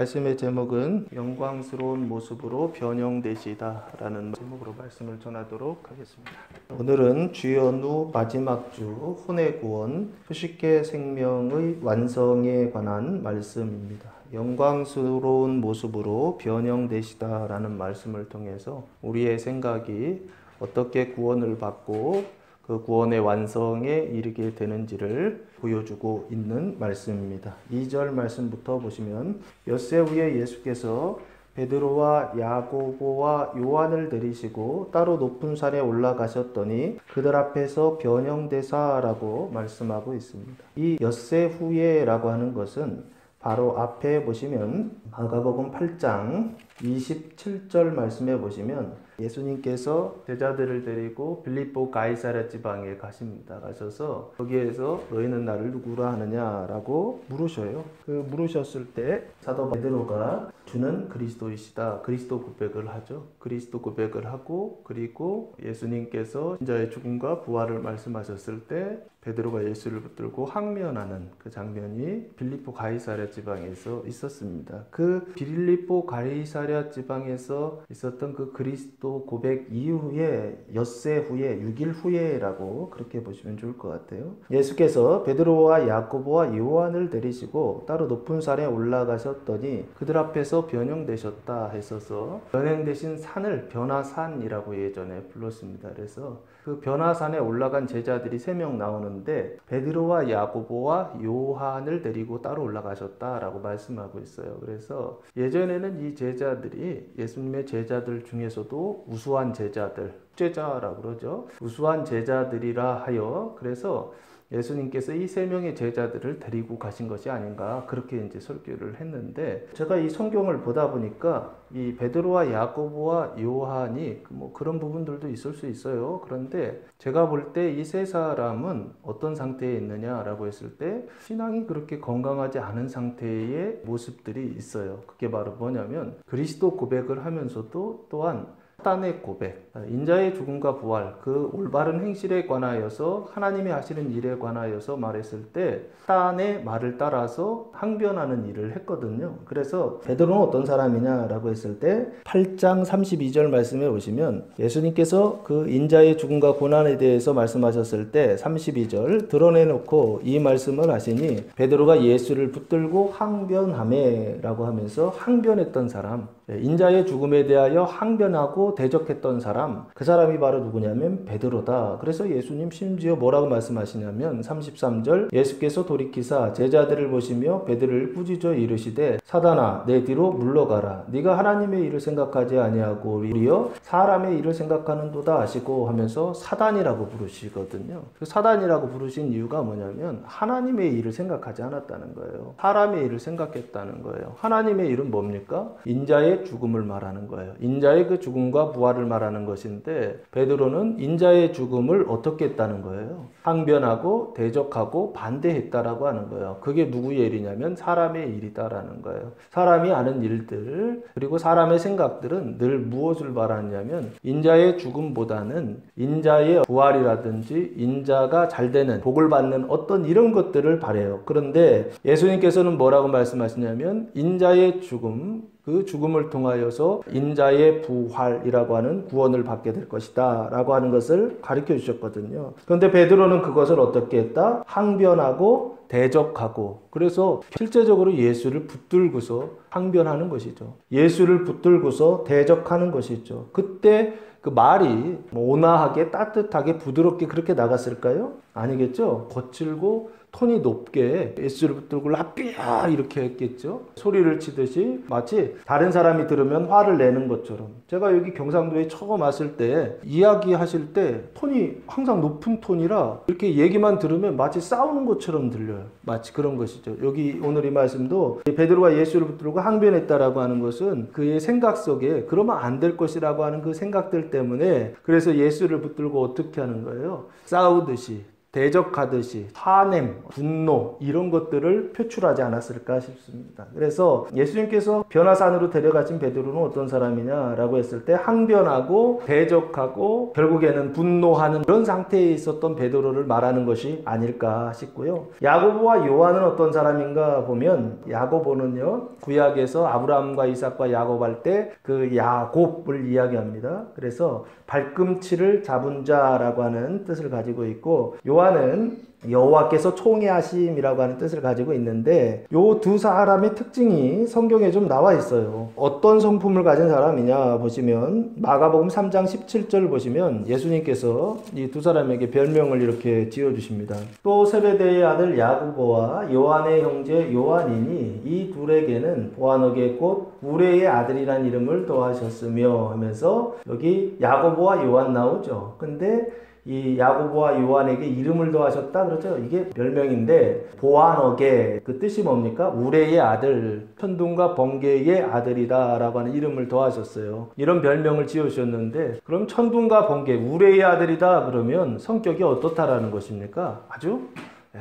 말씀의 제목은 영광스러운 모습으로 변형되시다 라는 제목으로 말씀을 전하도록 하겠습니다. 오늘은 주연후 마지막 주 혼의 구원 표식계 생명의 완성에 관한 말씀입니다. 영광스러운 모습으로 변형되시다 라는 말씀을 통해서 우리의 생각이 어떻게 구원을 받고 그 구원의 완성에 이르게 되는지를 보여주고 있는 말씀입니다. 2절 말씀부터 보시면 엿새 후에 예수께서 베드로와 야고보와 요한을 데리시고 따로 높은 산에 올라가셨더니 그들 앞에서 변형되사라고 말씀하고 있습니다. 이 엿새 후에라고 하는 것은 바로 앞에 보시면 마가복음 8장 27절 말씀에 보시면 예수님께서 제자들을 데리고 빌립보 가이사랴 지방에 가십니다. 가셔서 거기에서 너희는 나를 누구라 하느냐라고 물으셔요. 그 물으셨을 때 사도 베드로가 주는 그리스도이시다. 그리스도 고백을 하죠. 그리스도 고백을 하고 그리고 예수님께서 인자의 죽음과 부활을 말씀하셨을 때 베드로가 예수를 붙들고 항면하는 그 장면이 빌립보 가이사랴 지방에서 있었습니다. 그 빌립보 가이사랴 지방에서 있었던 그 그리스도 고백 이후에 엿새 후에 6일 후에라고 그렇게 보시면 좋을 것 같아요. 예수께서 베드로와 야고보와 요한을 데리시고 따로 높은 산에 올라가셨더니 그들 앞에서 변형되셨다 했어서 변형되신 산을 변화산이라고 예전에 불렀습니다. 그래서 그 변화산에 올라간 제자들이 3명 나오는데 베드로와 야고보와 요한을 데리고 따로 올라가셨다라고 말씀하고 있어요. 그래서 예전에는 이 제자들이 예수님의 제자들 중에서도 우수한 제자들, 제자라고 그러죠. 우수한 제자들이라 하여 그래서 예수님께서 이 3명의 제자들을 데리고 가신 것이 아닌가 그렇게 이제 설교를 했는데 제가 이 성경을 보다 보니까 이 베드로와 야고보와 요한이 뭐 그런 부분들도 있을 수 있어요. 그런데 제가 볼 때 이 3사람은 어떤 상태에 있느냐라고 했을 때 신앙이 그렇게 건강하지 않은 상태의 모습들이 있어요. 그게 바로 뭐냐면 그리스도 고백을 하면서도 또한 사단의 고백, 인자의 죽음과 부활, 그 올바른 행실에 관하여서 하나님이 하시는 일에 관하여서 말했을 때 사단의 말을 따라서 항변하는 일을 했거든요. 그래서 베드로는 어떤 사람이냐라고 했을 때 8장 32절 말씀에 보시면 예수님께서 그 인자의 죽음과 고난에 대해서 말씀하셨을 때 32절 드러내놓고 이 말씀을 하시니 베드로가 예수를 붙들고 항변하매라고 하면서 항변했던 사람, 인자의 죽음에 대하여 항변하고 대적했던 사람, 그 사람이 바로 누구냐면 베드로다. 그래서 예수님 심지어 뭐라고 말씀하시냐면 33절 예수께서 돌이키사 제자들을 보시며 베드로를 꾸짖어 이르시되 사단아 내 뒤로 물러가라. 네가 하나님의 일을 생각하지 아니하고 오히려 사람의 일을 생각하는도다 하시고 하면서 사단이라고 부르시거든요. 그 사단이라고 부르신 이유가 뭐냐면 하나님의 일을 생각하지 않았다는 거예요. 사람의 일을 생각했다는 거예요. 하나님의 일은 뭡니까? 인자의 죽음을 말하는 거예요. 인자의 그 죽음과 부활을 말하는 것인데 베드로는 인자의 죽음을 어떻게 했다는 거예요? 항변하고 대적하고 반대했다라고 하는 거예요. 그게 누구의 일이냐면 사람의 일이다라는 거예요. 사람이 하는 일들 그리고 사람의 생각들은 늘 무엇을 말하냐면 인자의 죽음보다는 인자의 부활이라든지 인자가 잘 되는 복을 받는 어떤 이런 것들을 바래요. 그런데 예수님께서는 뭐라고 말씀하시냐면 인자의 죽음 그 죽음을 통하여서 인자의 부활이라고 하는 구원을 받게 될 것이다 라고 하는 것을 가르쳐 주셨거든요. 그런데 베드로는 그것을 어떻게 했다? 항변하고 대적하고 그래서 실제적으로 예수를 붙들고서 항변하는 것이죠. 예수를 붙들고서 대적하는 것이죠. 그때 그 말이 온화하게 따뜻하게 부드럽게 그렇게 나갔을까요? 아니겠죠. 거칠고 톤이 높게 예수를 붙들고 라삐야 이렇게 했겠죠. 소리를 치듯이 마치 다른 사람이 들으면 화를 내는 것처럼. 제가 여기 경상도에 처음 왔을 때 이야기하실 때 톤이 항상 높은 톤이라 이렇게 얘기만 들으면 마치 싸우는 것처럼 들려요. 마치 그런 것이죠. 여기 오늘 이 말씀도 베드로가 예수를 붙들고 항변했다라고 하는 것은 그의 생각 속에 그러면 안 될 것이라고 하는 그 생각들 때문에 그래서 예수를 붙들고 어떻게 하는 거예요? 싸우듯이 대적하듯이 화냄, 분노 이런 것들을 표출하지 않았을까 싶습니다. 그래서 예수님께서 변화산으로 데려가신 베드로는 어떤 사람이냐라고 했을 때 항변하고 대적하고 결국에는 분노하는 그런 상태에 있었던 베드로를 말하는 것이 아닐까 싶고요. 야고보와 요한은 어떤 사람인가 보면 야고보는요 구약에서 아브라함과 이삭과 야곱 할 때 그 야곱을 이야기합니다. 그래서 발꿈치를 잡은 자라고 하는 뜻을 가지고 있고 요한은 여호와께서 총애하심이라고 하는 뜻을 가지고 있는데 요 두 사람의 특징이 성경에 좀 나와 있어요. 어떤 성품을 가진 사람이냐 보시면 마가복음 3장 17절 보시면 예수님께서 이 두 사람에게 별명을 이렇게 지어주십니다. 또 세베대의 아들 야고보와 요한의 형제 요한이니 이 둘에게는 보아너게 곧 우레의 아들이란 이름을 더하셨으며 하면서 여기 야고보와 요한 나오죠. 근데 이 야고보와 요한에게 이름을 더하셨다 그러죠. 이게 별명인데 보아너게 그 뜻이 뭡니까? 우레의 아들, 천둥과 번개의 아들이다 라고 하는 이름을 더하셨어요. 이런 별명을 지으셨는데 그럼 천둥과 번개, 우레의 아들이다 그러면 성격이 어떻다라는 것입니까? 아주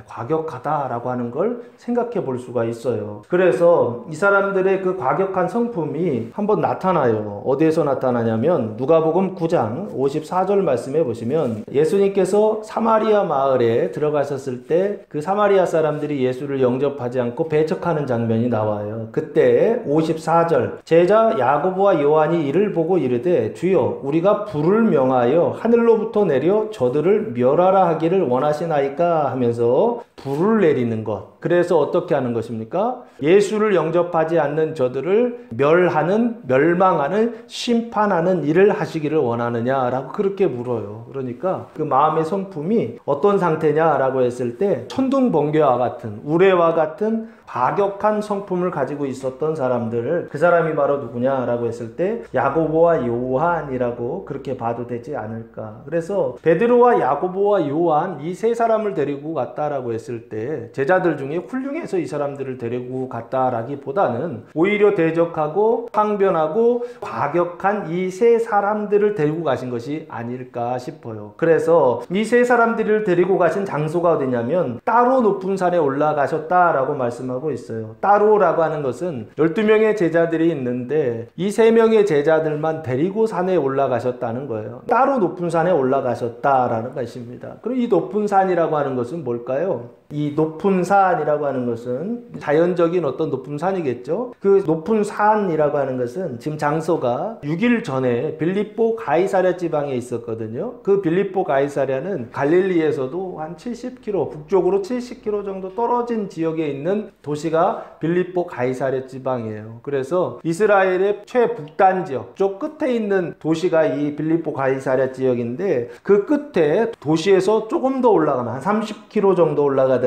과격하다라고 하는 걸 생각해 볼 수가 있어요. 그래서 이 사람들의 그 과격한 성품이 한번 나타나요. 어디에서 나타나냐면 누가복음 9장 54절 말씀해 보시면 예수님께서 사마리아 마을에 들어가셨을 때 그 사마리아 사람들이 예수를 영접하지 않고 배척하는 장면이 나와요. 그때 54절 제자 야고보와 요한이 이를 보고 이르되 주여 우리가 불을 명하여 하늘로부터 내려 저들을 멸하라 하기를 원하시나이까 하면서 불을 내리는 것. 그래서 어떻게 하는 것입니까? 예수를 영접하지 않는 저들을 멸하는, 멸망하는, 심판하는 일을 하시기를 원하느냐라고 그렇게 물어요. 그러니까 그 마음의 성품이 어떤 상태냐라고 했을 때 천둥번개와 같은, 우레와 같은 과격한 성품을 가지고 있었던 사람들, 그 사람이 바로 누구냐라고 했을 때 야고보와 요한이라고 그렇게 봐도 되지 않을까. 그래서 베드로와 야고보와 요한 이 세 사람을 데리고 갔다라고 했을 때 제자들 중에 훌륭해서 이 사람들을 데리고 갔다라기보다는 오히려 대적하고 항변하고 과격한 이 세 사람들을 데리고 가신 것이 아닐까 싶어요. 그래서 이 세 사람들을 데리고 가신 장소가 어디냐면 따로 높은 산에 올라가셨다라고 말씀하고 있어요. 따로라고 하는 것은 12명의 제자들이 있는데 이 3명의 제자들만 데리고 산에 올라가셨다는 거예요. 따로 높은 산에 올라가셨다라는 것입니다. 그럼 이 높은 산이라고 하는 것은 뭘까요? 이 높은 산이라고 하는 것은 자연적인 어떤 높은 산이겠죠. 그 높은 산이라고 하는 것은 지금 장소가 6일 전에 빌립보 가이사랴 지방에 있었거든요. 그 빌립보 가이사랴는 갈릴리에서도 한 70km, 북쪽으로 70km 정도 떨어진 지역에 있는 도시가 빌립보 가이사랴 지방이에요. 그래서 이스라엘의 최북단 지역, 쪽 끝에 있는 도시가 이 빌립보 가이사랴 지역인데 그 끝에 도시에서 조금 더 올라가면 한 30km 정도 올라가더라고요.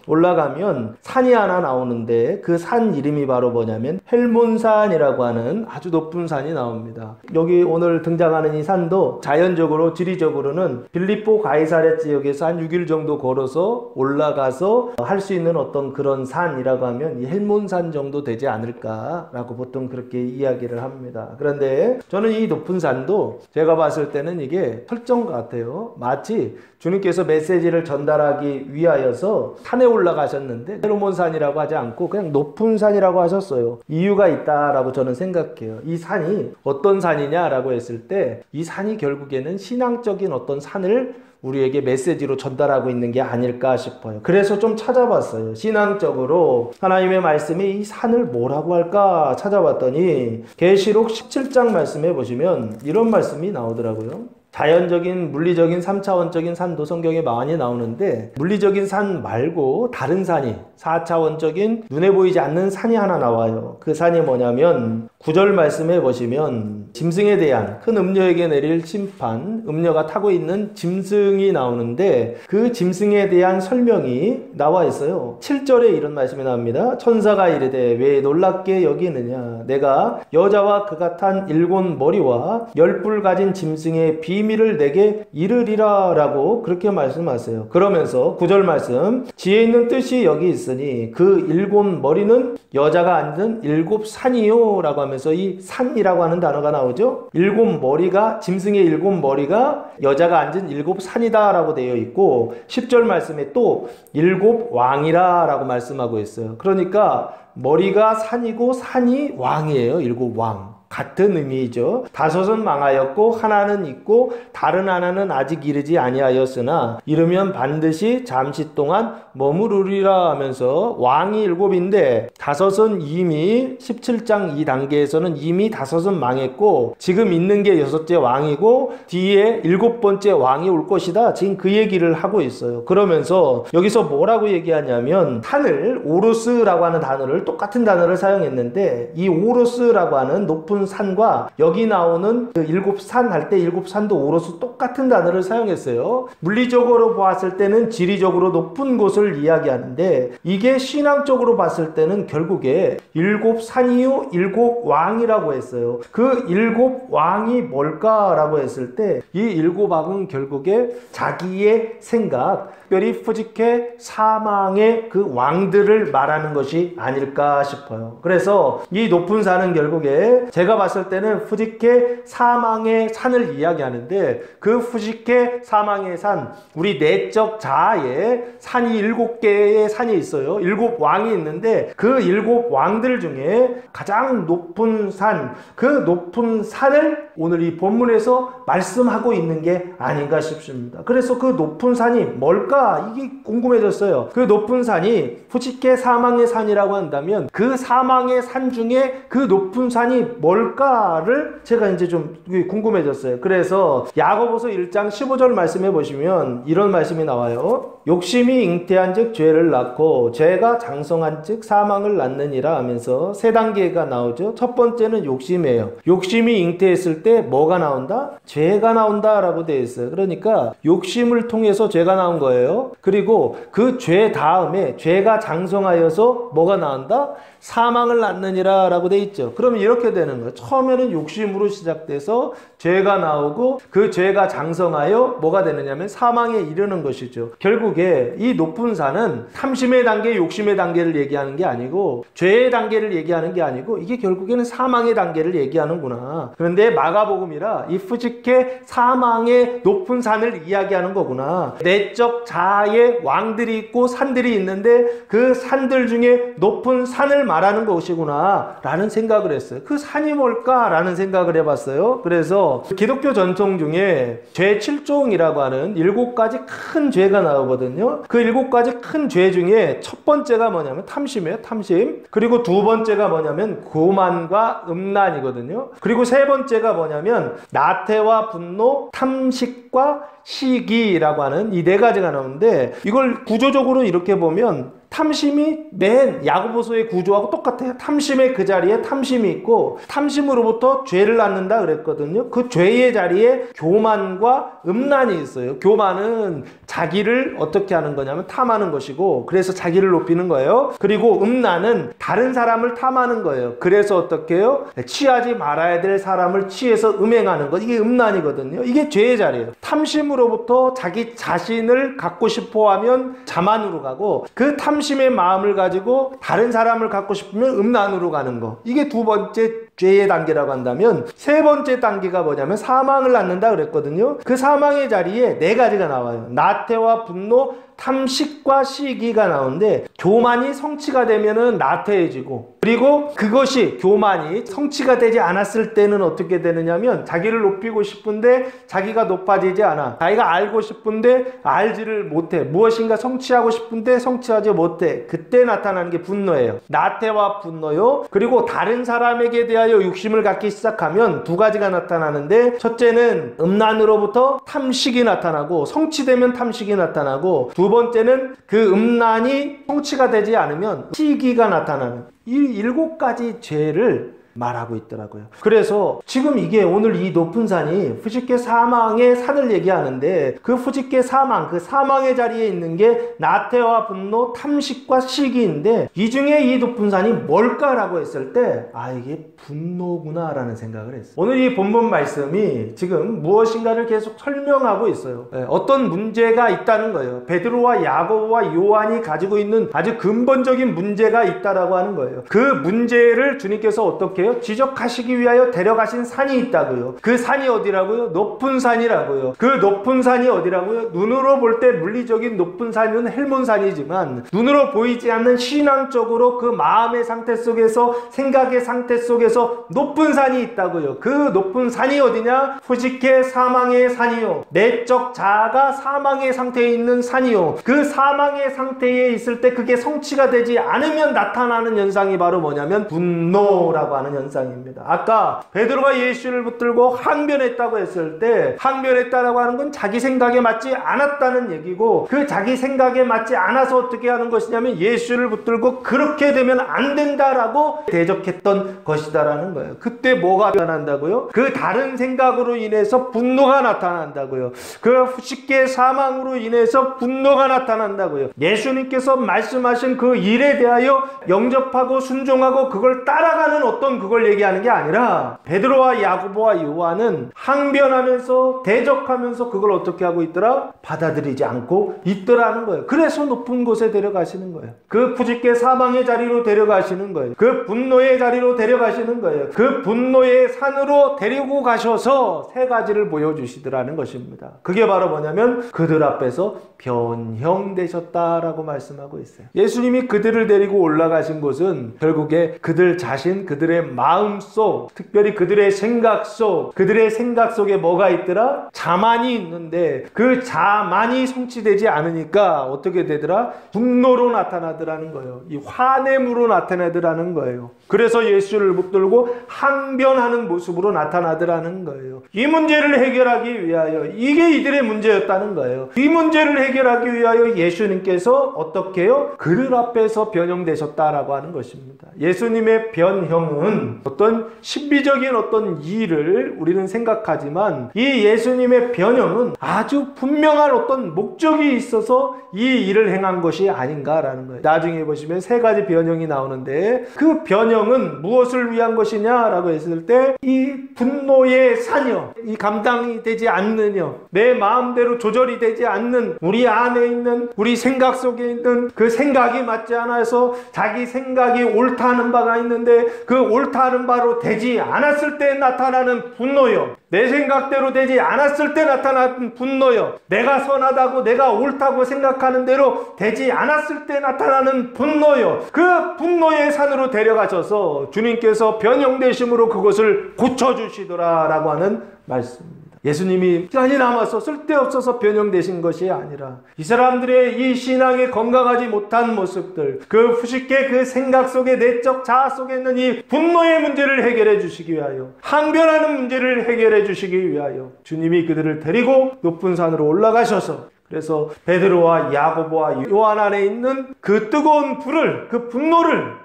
올라가면 산이 하나 나오는데 그 산 이름이 바로 뭐냐면 헬몬산이라고 하는 아주 높은 산이 나옵니다. 여기 오늘 등장하는 이 산도 자연적으로 지리적으로는 빌립보 가이사랴 지역에서 한 6일 정도 걸어서 올라가서 할 수 있는 어떤 그런 산이라고 하면 이 헬몬산 정도 되지 않을까라고 보통 그렇게 이야기를 합니다. 그런데 저는 이 높은 산도 제가 봤을 때는 이게 설정 같아요. 마치 주님께서 메시지를 전달하기 위하여서 산에 올라가셨는데 헬몬산이라고 하지 않고 그냥 높은 산이라고 하셨어요. 이유가 있다라고 저는 생각해요. 이 산이 어떤 산이냐라고 했을 때 이 산이 결국에는 신앙적인 어떤 산을 우리에게 메시지로 전달하고 있는 게 아닐까 싶어요. 그래서 좀 찾아봤어요. 신앙적으로 하나님의 말씀이 이 산을 뭐라고 할까 찾아봤더니 계시록 17장 말씀해 보시면 이런 말씀이 나오더라고요. 자연적인 물리적인 3차원적인 산도 성경에 많이 나오는데 물리적인 산 말고 다른 산이 4차원적인 눈에 보이지 않는 산이 하나 나와요. 그 산이 뭐냐면 9절 말씀해 보시면 짐승에 대한 큰 음녀에게 내릴 심판, 음녀가 타고 있는 짐승이 나오는데 그 짐승에 대한 설명이 나와 있어요. 7절에 이런 말씀이 나옵니다. 천사가 이르되 왜 놀랍게 여기느냐 내가 여자와 그가 탄 7 머리와 10뿔 가진 짐승의 비밀을 내게 이르리라 라고 그렇게 말씀하세요. 그러면서 9절 말씀 지혜 있는 뜻이 여기 있으니 그 7 머리는 여자가 앉은 7 산이요 라고 하면서 이 산이라고 하는 단어가 나옵니다. 나오죠? 일곱 머리가, 짐승의 일곱 머리가 여자가 앉은 일곱 산이다 라고 되어 있고 10절 말씀에 또 일곱 왕이라 라고 말씀하고 있어요. 그러니까 머리가 산이고 산이 왕이에요. 일곱 왕. 같은 의미이죠. 다섯은 망하였고 하나는 있고 다른 하나는 아직 이르지 아니하였으나 이르면 반드시 잠시 동안 머무르리라 하면서 왕이 일곱인데 다섯은 이미 17장 2단계에서는 이미 다섯은 망했고 지금 있는 게 여섯째 왕이고 뒤에 일곱 번째 왕이 올 것이다. 지금 그 얘기를 하고 있어요. 그러면서 여기서 뭐라고 얘기하냐면 산을 오로스라고 하는 단어를 똑같은 단어를 사용했는데 이 오로스라고 하는 높은 산과 여기 나오는 그 일곱 산 할 때 일곱 산도 오로스 똑같은 단어를 사용했어요. 물리적으로 보았을 때는 지리적으로 높은 곳을 이야기하는데 이게 신앙적으로 봤을 때는 결국에 일곱 산이요 일곱 왕이라고 했어요. 그 일곱 왕이 뭘까라고 했을 때 이 일곱 왕은 결국에 자기의 생각, 특별히 푸지케 사망의 그 왕들을 말하는 것이 아닐까 싶어요. 그래서 이 높은 산은 결국에 제가 봤을 때는 푸지케 사망의 산을 이야기하는데 그 푸지케 사망의 산, 우리 내적 자아에 산이 7개의 산이 있어요. 7 왕이 있는데 그 7 왕들 중에 가장 높은 산, 그 높은 산을 오늘 이 본문에서 말씀하고 있는 게 아닌가 싶습니다. 그래서 그 높은 산이 뭘까? 이게 궁금해졌어요. 그 높은 산이 푸지케 사망의 산이라고 한다면 그 사망의 산 중에 그 높은 산이 뭘까를 제가 이제 좀 궁금해졌어요. 그래서 야고보서 1장 15절 말씀해 보시면 이런 말씀이 나와요. 욕심이 잉태한 즉 죄를 낳고 죄가 장성한 즉 사망을 낳느니라 하면서 세 단계가 나오죠. 첫 번째는 욕심이에요. 욕심이 잉태했을 때 뭐가 나온다? 죄가 나온다 라고 되어 있어요. 그러니까 욕심을 통해서 죄가 나온 거예요. 그리고 그 죄 다음에 죄가 장성하여서 뭐가 나온다? 사망을 낳느니라 라고 되어 있죠. 그러면 이렇게 되는 거예요. 처음에는 욕심으로 시작돼서 죄가 나오고 그 죄가 장성하여 뭐가 되느냐면 사망에 이르는 것이죠. 결국에 이 높은 산은 탐심의 단계, 욕심의 단계를 얘기하는 게 아니고 죄의 단계를 얘기하는 게 아니고 이게 결국에는 사망의 단계를 얘기하는구나. 그런데 마가복음이라 이 푸지케 사망의 높은 산을 이야기하는 거구나. 내적 자아의 왕들이 있고 산들이 있는데 그 산들 중에 높은 산을 말하는 것이구나 라는 생각을 했어요. 그 산이 뭘까? 라는 생각을 해봤어요. 그래서 기독교 전통 중에 죄 7종이라고 하는 7가지 큰 죄가 나오거든요. 그 7가지 큰 죄 중에 첫 번째가 뭐냐면 탐심이에요. 탐심. 그리고 두 번째가 뭐냐면 교만과 음란이거든요. 그리고 세 번째가 뭐냐면 나태와 분노, 탐식과 시기라고 하는 이 4가지가 나오는데 이걸 구조적으로 이렇게 보면 탐심이 맨 야고보서의 구조하고 똑같아요. 탐심의 그 자리에 탐심이 있고 탐심으로부터 죄를 낳는다 그랬거든요. 그 죄의 자리에 교만과 음란이 있어요. 교만은 자기를 어떻게 하는 거냐면 탐하는 것이고 그래서 자기를 높이는 거예요. 그리고 음란은 다른 사람을 탐하는 거예요. 그래서 어떻게 해요? 취하지 말아야 될 사람을 취해서 음행하는 것. 이게 음란이거든요. 이게 죄의 자리예요. 탐심으로부터 자기 자신을 갖고 싶어하면 자만으로 가고 그 탐심의 마음을 가지고 다른 사람을 갖고 싶으면 음란으로 가는 거. 이게 두 번째 죄의 단계라고 한다면 세 번째 단계가 뭐냐면 사망을 낳는다 그랬거든요. 그 사망의 자리에 4가지가 나와요. 나태와 분노, 탐식과 시기가 나오는데 교만이 성취가 되면은 나태해지고 그리고 그것이 교만이 성취가 되지 않았을 때는 어떻게 되느냐면 자기를 높이고 싶은데 자기가 높아지지 않아. 자기가 알고 싶은데 알지를 못해. 무엇인가 성취하고 싶은데 성취하지 못해. 그때 나타나는 게 분노예요. 나태와 분노요. 그리고 다른 사람에게 대하여 욕심을 갖기 시작하면 2가지가 나타나는데 첫째는 음란으로부터 탐식이 나타나고 성취되면 탐식이 나타나고 두 번째는 그 음란이 성취가 되지 않으면 시기가 나타나는 이 7가지 죄를 말하고 있더라고요. 그래서 지금 이게 오늘 이 높은 산이 푸지케 사망의 산을 얘기하는데 그 푸지케 사망, 그 사망의 자리에 있는 게 나태와 분노, 탐식과 시기인데 이 중에 이 높은 산이 뭘까라고 했을 때 이게 분노구나 라는 생각을 했어요. 오늘 이 본문 말씀이 지금 무엇인가를 계속 설명하고 있어요. 어떤 문제가 있다는 거예요. 베드로와 야고보와 요한이 가지고 있는 아주 근본적인 문제가 있다라고 하는 거예요. 그 문제를 주님께서 어떻게 해요? 지적하시기 위하여 데려가신 산이 있다고요. 그 산이 어디라고요? 높은 산이라고요. 그 높은 산이 어디라고요? 눈으로 볼 때 물리적인 높은 산은 헬몬산이지만 눈으로 보이지 않는 신앙적으로 그 마음의 상태 속에서, 생각의 상태 속에서 높은 산이 있다고요. 그 높은 산이 어디냐? 후지케 사망의 산이요, 내적 자아가 사망의 상태에 있는 산이요. 그 사망의 상태에 있을 때 그게 성취가 되지 않으면 나타나는 현상이 바로 뭐냐면 분노라고 하는 현상입니다. 아까 베드로가 예수를 붙들고 항변했다고 했을 때, 항변했다라고 하는 건 자기 생각에 맞지 않았다는 얘기고, 그 자기 생각에 맞지 않아서 어떻게 하는 것이냐면 예수를 붙들고 그렇게 되면 안 된다라고 대적했던 것이다라는 거예요. 그때 뭐가 나타난다고요? 그 다른 생각으로 인해서 분노가 나타난다고요. 그 후식계 사망으로 인해서 분노가 나타난다고요. 예수님께서 말씀하신 그 일에 대하여 영접하고 순종하고 그걸 따라가는 어떤 그걸 얘기하는 게 아니라, 베드로와 야고보와 요한은 항변하면서 대적하면서 그걸 어떻게 하고 있더라? 받아들이지 않고 있더라는 거예요. 그래서 높은 곳에 데려가시는 거예요. 그 후식계 사망의 자리로 데려가시는 거예요. 그 분노의 자리로 데려가시는 거예요. 그 분노의 산으로 데리고 가셔서 세 가지를 보여주시더라는 것입니다. 그게 바로 뭐냐면 그들 앞에서 변형되셨다라고 말씀하고 있어요. 예수님이 그들을 데리고 올라가신 곳은 결국에 그들 자신, 그들의 마음속, 특별히 그들의 생각 속에 뭐가 있더라? 자만이 있는데 그 자만이 성취되지 않으니까 어떻게 되더라? 분노로 나타나더라는 거예요. 이 화냄으로 나타나더라는 거예요. 그래서 예수를 붙들고 항변하는 모습으로 나타나더라는 거예요. 이 문제를 해결하기 위하여, 이게 이들의 문제였다는 거예요. 이 문제를 해결하기 위하여 예수님께서 어떻게 해요? 그들 앞에서 변형되셨다라고 하는 것입니다. 예수님의 변형은 어떤 신비적인 어떤 일을 우리는 생각하지만, 이 예수님의 변형은 아주 분명한 어떤 목적이 있어서 이 일을 행한 것이 아닌가라는 거예요. 나중에 보시면 세 가지 변형이 나오는데, 그 변형은 무엇을 위한 것이냐라고 했을 때, 이 분노의 산이요, 이 감당이 되지 않느냐, 내 마음대로 조절이 되지 않는, 우리 안에 있는, 우리 생각 속에 있는 그 생각이 맞지 않아서 자기 생각이 옳다는 바가 있는데 그 옳다는 바로 되지 않았을 때 나타나는 분노요, 내 생각대로 되지 않았을 때 나타나는 분노요, 내가 선하다고 내가 옳다고 생각하는 대로 되지 않았을 때 나타나는 분노요. 그 분노의 산으로 데려가셔서 주님께서 변형되심으로 그것을 고쳐주시더라라고 하는 말씀입니다. 예수님이 시간이 남아서 쓸데없어서 변형되신 것이 아니라 이 사람들의 이 신앙에 건강하지 못한 모습들, 그 후식계 그 생각 속에, 내적 자아 속에 있는 이 분노의 문제를 해결해 주시기 위하여, 항변하는 문제를 해결해 주시기 위하여 주님이 그들을 데리고 높은 산으로 올라가셔서, 그래서 베드로와 야고보와 요한 안에 있는 그 뜨거운 불을, 그 분노를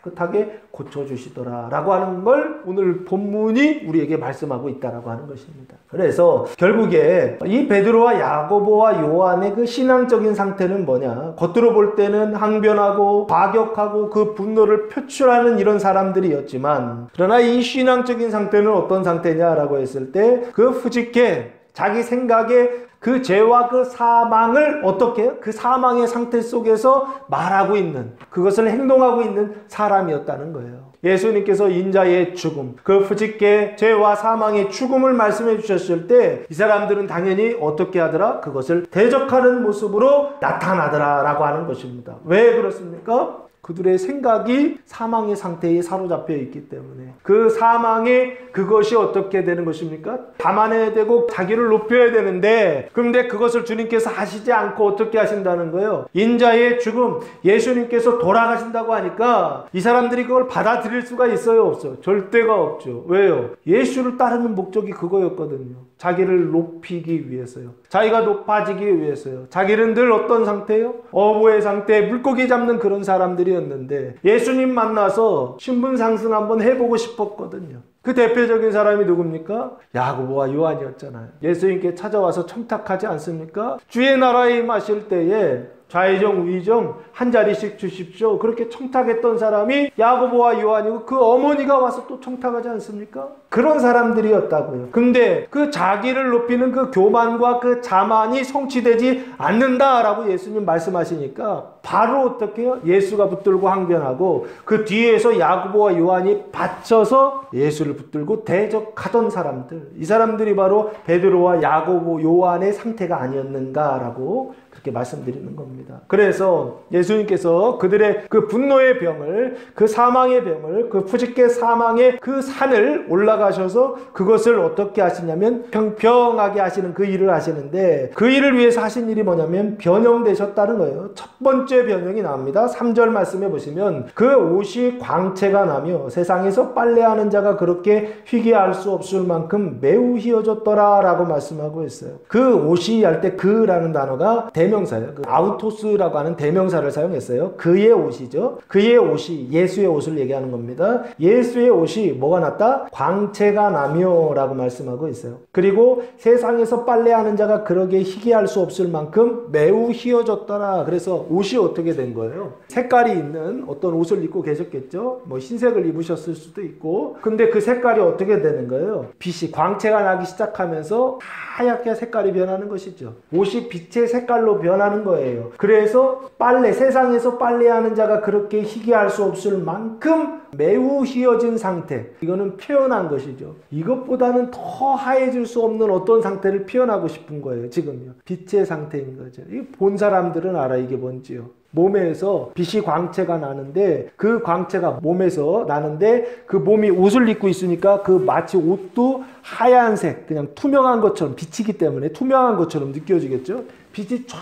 깨끗하게 고쳐주시더라라고 하는 걸 오늘 본문이 우리에게 말씀하고 있다라고 하는 것입니다. 그래서 결국에 이 베드로와 야고보와 요한의 그 신앙적인 상태는 뭐냐? 겉으로 볼 때는 항변하고 과격하고 그 분노를 표출하는 이런 사람들이었지만, 그러나 이 신앙적인 상태는 어떤 상태냐라고 했을 때, 그 후직해 자기 생각에 그 죄와 그 사망을 어떻게 해요? 그 사망의 상태 속에서 말하고 있는, 그것을 행동하고 있는 사람이었다는 거예요. 예수님께서 인자의 죽음, 그 후직계 죄와 사망의 죽음을 말씀해 주셨을 때 이 사람들은 당연히 어떻게 하더라? 그것을 대적하는 모습으로 나타나더라 라고 하는 것입니다. 왜 그렇습니까? 그들의 생각이 사망의 상태에 사로잡혀 있기 때문에, 그 사망에 그것이 어떻게 되는 것입니까? 담아내야 되고 자기를 높여야 되는데, 그런데 그것을 주님께서 하시지 않고 어떻게 하신다는 거예요? 인자의 죽음, 예수님께서 돌아가신다고 하니까 이 사람들이 그걸 받아들일 수가 있어요? 없어요? 절대가 없죠. 왜요? 예수를 따르는 목적이 그거였거든요. 자기를 높이기 위해서요. 자기가 높아지기 위해서요. 자기는 늘 어떤 상태요? 어부의 상태, 물고기 잡는 그런 사람들이었는데 예수님 만나서 신분 상승 한번 해보고 싶었거든요. 그 대표적인 사람이 누굽니까? 야고보와 요한이었잖아요. 예수님께 찾아와서 청탁하지 않습니까? 주의 나라에 임하실 때에 좌의정 우의정 한 자리씩 주십시오. 그렇게 청탁했던 사람이 야고보와 요한이고 그 어머니가 와서 또 청탁하지 않습니까? 그런 사람들이었다고요. 근데 그 자기를 높이는 그 교만과 그 자만이 성취되지 않는다라고 예수님 말씀하시니까 바로 어떻게 해요? 예수가 붙들고 항변하고 그 뒤에서 야고보와 요한이 받쳐서 예수를 붙들고 대적하던 사람들, 이 사람들이 바로 베드로와 야고보, 요한의 상태가 아니었는가라고 그렇게 말씀드리는 겁니다. 그래서 예수님께서 그들의 그 분노의 병을, 그 사망의 병을, 그 푸짓게 사망의 그 산을 올라가셔서 그것을 어떻게 하시냐면 평평하게 하시는 그 일을 하시는데, 그 일을 위해서 하신 일이 뭐냐면 변형되셨다는 거예요. 첫 번째 변형이 나옵니다. 3절 말씀해 보시면 그 옷이 광채가 나며 세상에서 빨래하는 자가 그렇게 희귀할 수 없을 만큼 매우 희어졌더라 라고 말씀하고 있어요. 그 옷이 할 때 그라는 단어가 대명사예요. 그 아우토스라고 하는 대명사를 사용했어요. 그의 옷이죠. 그의 옷이 예수의 옷을 얘기하는 겁니다. 예수의 옷이 뭐가 났다? 광채가 나며 라고 말씀하고 있어요. 그리고 세상에서 빨래하는 자가 그러게 희귀할 수 없을 만큼 매우 희어졌더라. 그래서 옷이 어떻게 된 거예요? 색깔이 있는 어떤 옷을 입고 계셨겠죠. 뭐 흰색을 입으셨을 수도 있고, 근데 그 색깔이 어떻게 되는 거예요? 빛이 광채가 나기 시작하면서 하얗게 색깔이 변하는 것이죠. 옷이 빛의 색깔로 변하는 거예요. 그래서 세상에서 빨래하는 자가 그렇게 희귀할 수 없을 만큼 매우 희어진 상태, 이거는 표현한 것이죠. 이것보다는 더 하얘질 수 없는 어떤 상태를 표현하고 싶은 거예요. 지금요. 빛의 상태인 거죠. 본 사람들은 알아, 이게 뭔지요. 몸에서 빛이 광채가 나는데, 그 광채가 몸에서 나는데 그 몸이 옷을 입고 있으니까 그 마치 옷도 하얀색, 그냥 투명한 것처럼, 빛이기 때문에 투명한 것처럼 느껴지겠죠. 빛이 쫙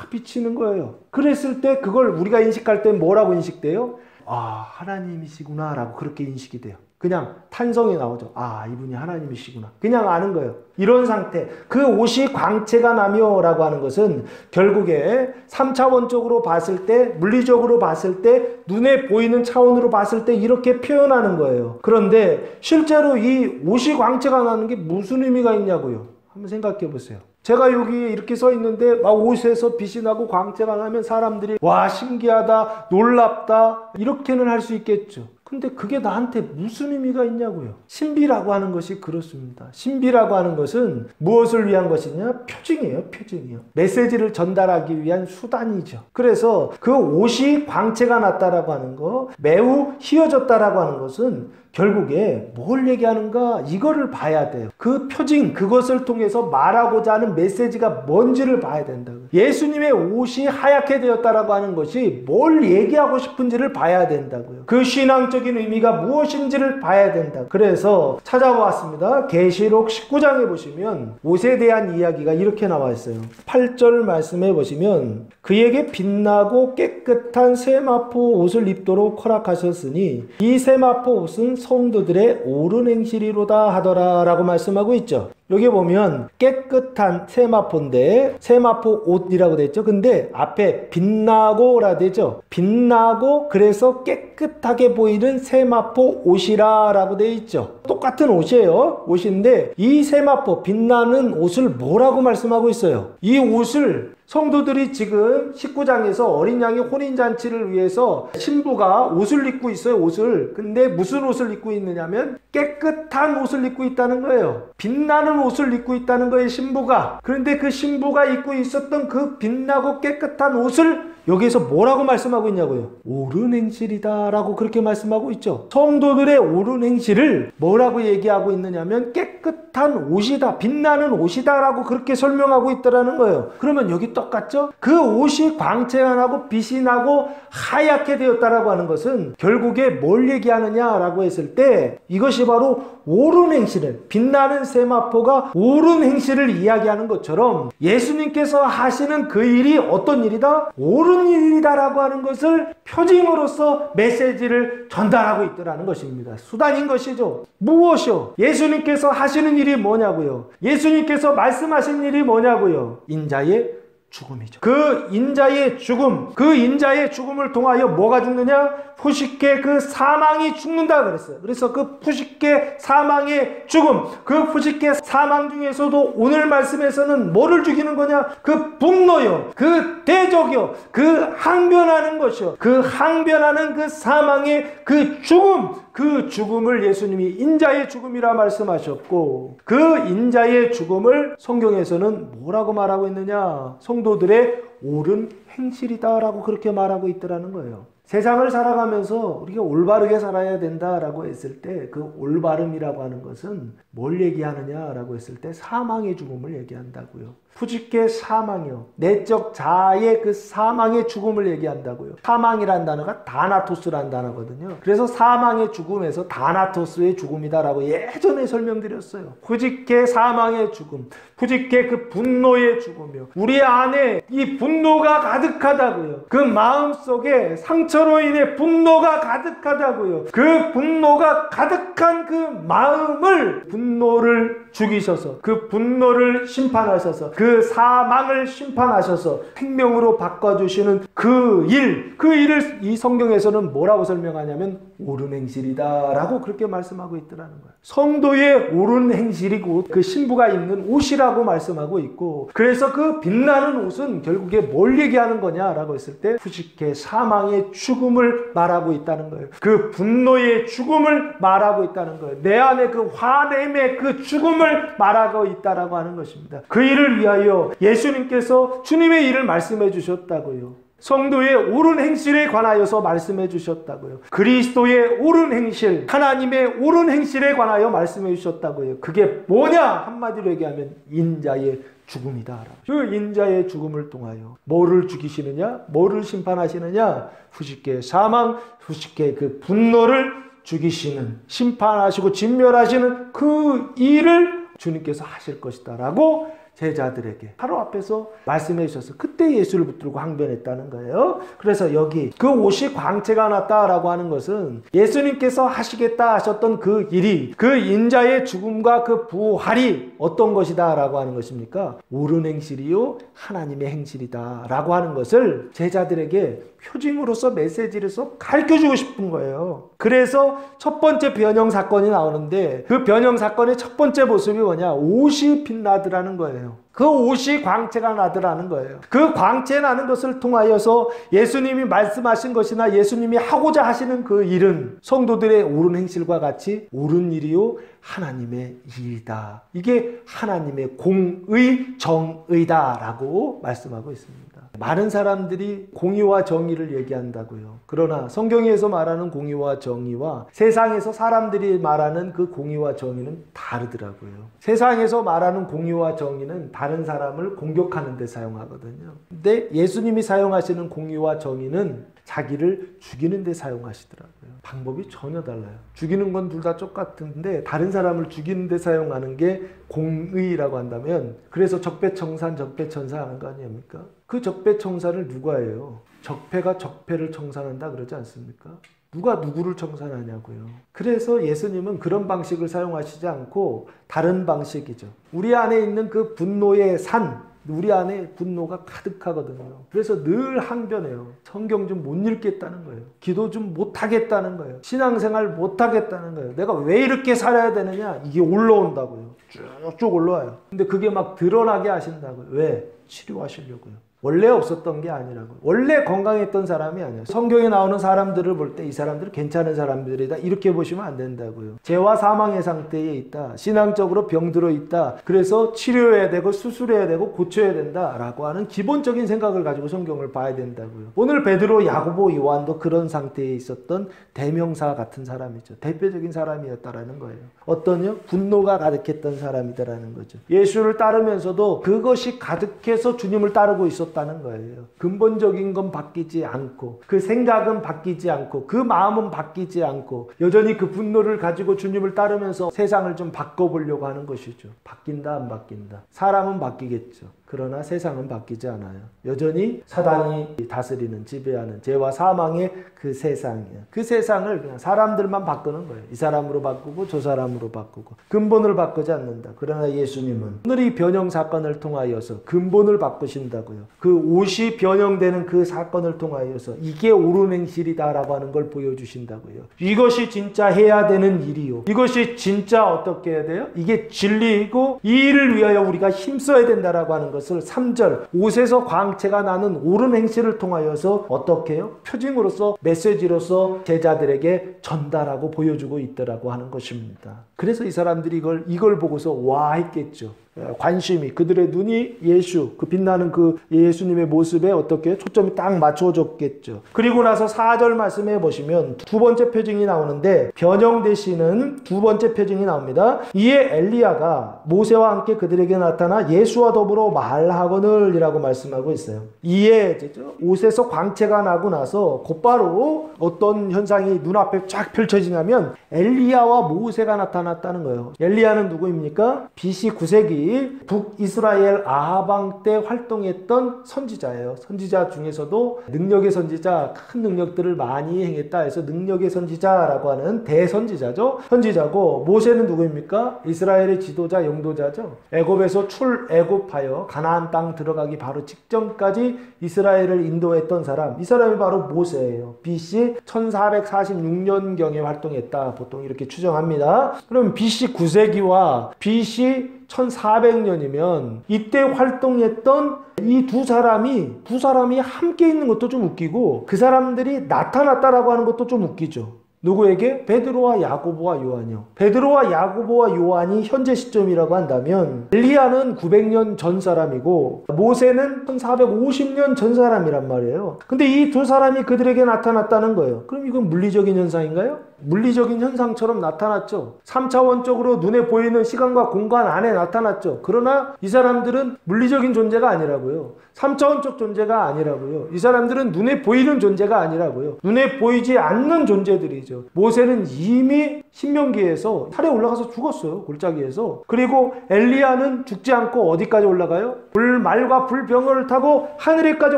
비치는 거예요. 그랬을 때 그걸 우리가 인식할 때 뭐라고 인식돼요? 아, 하나님이시구나 라고 그렇게 인식이 돼요. 그냥 탄성이 나오죠. 아, 이분이 하나님이시구나. 그냥 아는 거예요. 이런 상태. 그 옷이 광채가 나며 라고 하는 것은 결국에 3차원적으로 봤을 때, 물리적으로 봤을 때, 눈에 보이는 차원으로 봤을 때 이렇게 표현하는 거예요. 그런데 실제로 이 옷이 광채가 나는 게 무슨 의미가 있냐고요. 한번 생각해 보세요. 제가 여기 이렇게 서 있는데 막 옷에서 빛이 나고 광채가 나면 사람들이 와, 신기하다, 놀랍다, 이렇게는 할 수 있겠죠. 근데 그게 나한테 무슨 의미가 있냐고요. 신비라고 하는 것이 그렇습니다. 신비라고 하는 것은 무엇을 위한 것이냐? 표징이에요. 표징이요. 메시지를 전달하기 위한 수단이죠. 그래서 그 옷이 광채가 났다라고 하는 거, 매우 희어졌다라고 하는 것은 결국에 뭘 얘기하는가, 이거를 봐야 돼요. 그 표징, 그것을 통해서 말하고자 하는 메시지가 뭔지를 봐야 된다고요. 예수님의 옷이 하얗게 되었다라고 하는 것이 뭘 얘기하고 싶은지를 봐야 된다고요. 그 신앙적인 의미가 무엇인지를 봐야 된다. 그래서 찾아보았습니다. 계시록 19장에 보시면 옷에 대한 이야기가 이렇게 나와 있어요. 8절 말씀해 보시면 그에게 빛나고 깨끗한 세마포 옷을 입도록 허락하셨으니 이 세마포 옷은 성도들의 옳은 행실이로다 하더라 라고 말씀하고 있죠. 여기 보면 깨끗한 세마포인데 세마포 옷이라고 되어 있죠. 근데 앞에 빛나고 라 되죠. 빛나고 그래서 깨끗하게 보이는 세마포 옷이라 라고 되어 있죠. 똑같은 옷이에요. 옷인데 이 세마포 빛나는 옷을 뭐라고 말씀하고 있어요? 이 옷을 성도들이 지금 19장에서 어린 양의 혼인잔치를 위해서 신부가 옷을 입고 있어요. 옷을. 근데 무슨 옷을 입고 있느냐면 깨끗한 옷을 입고 있다는 거예요. 빛나는 옷을 입고 있다는 거예요, 신부가. 그런데 그 신부가 입고 있었던 그 빛나고 깨끗한 옷을 여기에서 뭐라고 말씀하고 있냐고요? 옳은 행실이다 라고 그렇게 말씀하고 있죠. 성도들의 옳은 행실을 뭐라고 얘기하고 있느냐면 깨끗한 옷이다, 빛나는 옷이다 라고 그렇게 설명하고 있다는 거예요. 그러면 여기 똑같죠? 그 옷이 광채가 나고 빛이 나고 하얗게 되었다라고 하는 것은 결국에 뭘 얘기하느냐라고 했을 때 이것이 바로 옳은 행실을, 빛나는 세마포가 옳은 행실을 이야기하는 것처럼 예수님께서 하시는 그 일이 어떤 일이다? 옳은 일이다라고 하는 것을 표징으로서 메시지를 전달하고 있더라는 것입니다. 수단인 것이죠. 무엇이요? 예수님께서 하시는 일이 뭐냐고요? 예수님께서 말씀하신 일이 뭐냐고요? 인자의 죽음이죠. 그 인자의 죽음, 그 인자의 죽음을 통하여 뭐가 죽느냐? 푸시케 그 사망이 죽는다 그랬어요. 그래서 그 푸시케 사망의 죽음, 그 푸시케 사망 중에서도 오늘 말씀에서는 뭐를 죽이는 거냐? 그 분노요, 그 대적이요, 그 항변하는 것이요, 그 항변하는 그 사망의 그 죽음, 그 죽음을 예수님이 인자의 죽음이라 말씀하셨고, 그 인자의 죽음을 성경에서는 뭐라고 말하고 있느냐? 성도들의 옳은 행실이다라고 그렇게 말하고 있더라는 거예요. 세상을 살아가면서 우리가 올바르게 살아야 된다라고 했을 때 그 올바름이라고 하는 것은 뭘 얘기하느냐라고 했을 때 사망의 죽음을 얘기한다고요. 푸지케 사망이요. 내적 자아의 그 사망의 죽음을 얘기한다고요. 사망이란 단어가 다나토스란 단어거든요. 그래서 사망의 죽음에서 다나토스의 죽음이다라고 예전에 설명드렸어요. 푸지케 사망의 죽음, 푸지케 그 분노의 죽음이요. 우리 안에 이 분노가 가득하다고요. 그 마음속에 상처로 인해 분노가 가득하다고요. 그 분노가 가득한 그 마음을 분노를 죽이셔서 그 분노를 심판하셔서 그 사망을 심판하셔서 생명으로 바꿔주시는 그 일을 이 성경에서는 뭐라고 설명하냐면 옳은 행실이다 라고 그렇게 말씀하고 있더라는 거예요. 성도의 옳은 행실이고 그 신부가 입는 옷이라고 말씀하고 있고, 그래서 그 빛나는 옷은 결국에 뭘 얘기하는 거냐라고 했을 때 푸시케 사망의 죽음을 말하고 있다는 거예요. 그 분노의 죽음을 말하고 있다는 거예요. 내 안에 그 화냄의 그 죽음을 말하고 있다라고 하는 것입니다. 그 일을 위하여 예수님께서 주님의 일을 말씀해 주셨다고요. 성도의 옳은 행실에 관하여서 말씀해 주셨다고요. 그리스도의 옳은 행실, 하나님의 옳은 행실에 관하여 말씀해 주셨다고요. 그게 뭐냐? 한마디로 얘기하면 인자의 죽음이다. 그 인자의 죽음을 통하여 뭐를 죽이시느냐? 뭐를 심판하시느냐? 푸시케 사망, 푸시케 그 분노를 죽이시는, 심판하시고 진멸하시는 그 일을 주님께서 하실 것이다 라고 제자들에게 바로 앞에서 말씀해 주셔서 그때 예수를 붙들고 항변했다는 거예요. 그래서 여기 그 옷이 광채가 났다라고 하는 것은 예수님께서 하시겠다 하셨던 그 일이, 그 인자의 죽음과 그 부활이 어떤 것이다 라고 하는 것입니까? 옳은 행실이요 하나님의 행실이다 라고 하는 것을 제자들에게 표징으로서 메시지로서 가르쳐주고 싶은 거예요. 그래서 첫 번째 변형 사건이 나오는데 그 변형 사건의 첫 번째 모습이 뭐냐? 옷이 빛나더라는 거예요. 그 옷이 광채가 나더라는 거예요. 그 광채 나는 것을 통하여서 예수님이 말씀하신 것이나 예수님이 하고자 하시는 그 일은 성도들의 옳은 행실과 같이 옳은 일이요 하나님의 일이다. 이게 하나님의 공의 정의다라고 말씀하고 있습니다. 많은 사람들이 공의와 정의를 얘기한다고요. 그러나 성경에서 말하는 공의와 정의와 세상에서 사람들이 말하는 그 공의와 정의는 다르더라고요. 세상에서 말하는 공의와 정의는 다른 사람을 공격하는 데 사용하거든요. 근데 예수님이 사용하시는 공의와 정의는 자기를 죽이는 데 사용하시더라고요. 방법이 전혀 달라요. 죽이는 건 둘 다 똑같은데 다른 사람을 죽이는 데 사용하는 게 공의라고 한다면, 그래서 적폐청산 적폐천사 하는 거 아닙니까? 그 적폐청산을 누가 해요? 적폐가 적폐를 청산한다 그러지 않습니까? 누가 누구를 청산하냐고요. 그래서 예수님은 그런 방식을 사용하시지 않고 다른 방식이죠. 우리 안에 있는 그 분노의 산, 우리 안에 분노가 가득하거든요. 그래서 늘 항변해요. 성경 좀 못 읽겠다는 거예요. 기도 좀 못하겠다는 거예요. 신앙생활 못하겠다는 거예요. 내가 왜 이렇게 살아야 되느냐? 이게 올라온다고요. 쭉쭉 올라와요. 근데 그게 막 드러나게 하신다고요. 왜? 치료하시려고요. 원래 없었던 게 아니라고요. 원래 건강했던 사람이 아니에요. 성경에 나오는 사람들을 볼 때 이 사람들은 괜찮은 사람들이다 이렇게 보시면 안 된다고요. 죄와 사망의 상태에 있다. 신앙적으로 병들어 있다. 그래서 치료해야 되고 수술해야 되고 고쳐야 된다라고 하는 기본적인 생각을 가지고 성경을 봐야 된다고요. 오늘 베드로, 야고보, 요한도 그런 상태에 있었던 대명사 같은 사람이죠. 대표적인 사람이었다라는 거예요. 어떠냐? 분노가 가득했던 사람이다라는 거죠. 예수를 따르면서도 그것이 가득해서 주님을 따르고 있었다는 거예요. 근본적인 건 바뀌지 않고, 그 생각은 바뀌지 않고, 그 마음은 바뀌지 않고 여전히 그 분노를 가지고 주님을 따르면서 세상을 좀 바꿔보려고 하는 것이죠. 바뀐다 안 바뀐다? 사람은 바뀌겠죠. 그러나 세상은 바뀌지 않아요. 여전히 사단이 다스리는, 지배하는 죄와 사망의 그 세상이에요. 그 세상을 그냥 사람들만 바꾸는 거예요. 이 사람으로 바꾸고 저 사람으로 바꾸고 근본을 바꾸지 않는다. 그러나 예수님은 오늘 이 변형 사건을 통하여서 근본을 바꾸신다고요. 그 옷이 변형되는 그 사건을 통하여서 이게 옳은 행실이다라고 하는 걸 보여주신다고요. 이것이 진짜 해야 되는 일이요. 이것이 진짜 어떻게 해야 돼요? 이게 진리이고 이 일을 위하여 우리가 힘써야 된다라고 하는 것을 3절 옷에서 광채가 나는 옳은 행실을 통하여서 어떻게 해요? 표징으로서 메시지로서 제자들에게 전달하고 보여주고 있더라고 하는 것입니다. 그래서 이 사람들이 이걸 보고서 와 했겠죠. 관심이 그들의 눈이 예수 그 빛나는 그 예수님의 모습에 어떻게 초점이 딱 맞춰졌겠죠. 그리고 나서 4절 말씀해 보시면 두 번째 표징이 나오는데 변형되시는 두 번째 표징이 나옵니다. 이에 엘리야가 모세와 함께 그들에게 나타나 예수와 더불어 말하거늘 이라고 말씀하고 있어요. 이에 옷에서 광채가 나고 나서 곧바로 어떤 현상이 눈앞에 쫙 펼쳐지냐면 엘리야와 모세가 나타났다는 거예요. 엘리야는 누구입니까? BC 9세기 북이스라엘 아하방 때 활동했던 선지자예요. 선지자 중에서도 능력의 선지자, 큰 능력들을 많이 행했다 해서 능력의 선지자라고 하는 대선지자죠. 선지자고 모세는 누구입니까? 이스라엘의 지도자, 영도자죠. 애굽에서 출애굽하여 가나안 땅 들어가기 바로 직전까지 이스라엘을 인도했던 사람. 이 사람이 바로 모세예요. BC 1446년경에 활동했다. 보통 이렇게 추정합니다. 그럼 BC 9세기와 BC 1400년이면 이때 활동했던 이 두 사람이 함께 있는 것도 좀 웃기고 그 사람들이 나타났다라고 하는 것도 좀 웃기죠. 누구에게? 베드로와 야고보와 요한이요. 베드로와 야고보와 요한이 현재 시점이라고 한다면 엘리야는 900년 전 사람이고 모세는 1450년 전 사람이란 말이에요. 근데 이 두 사람이 그들에게 나타났다는 거예요. 그럼 이건 물리적인 현상인가요? 물리적인 현상처럼 나타났죠. 3차원적으로 눈에 보이는 시간과 공간 안에 나타났죠. 그러나 이 사람들은 물리적인 존재가 아니라고요. 3차원적 존재가 아니라고요. 이 사람들은 눈에 보이는 존재가 아니라고요. 눈에 보이지 않는 존재들이죠. 모세는 이미 신명기에서 산에 올라가서 죽었어요. 골짜기에서. 그리고 엘리야는 죽지 않고 어디까지 올라가요? 불말과 불병을 타고 하늘에까지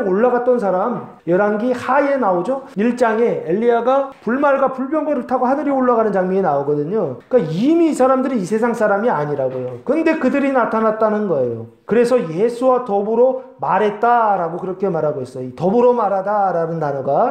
올라갔던 사람. 열왕기 하에 나오죠. 1장에 엘리야가 불말과 불병거를 타고 하늘에 올라가는 장면이 나오거든요. 그러니까 이미 이 사람들이 이 세상 사람이 아니라고요. 근데 그들이 나타났다는 거예요. 그래서 예수와 더불어 말했다라고 그렇게 말하고 있어요. 이 더불어 말하다라는 단어가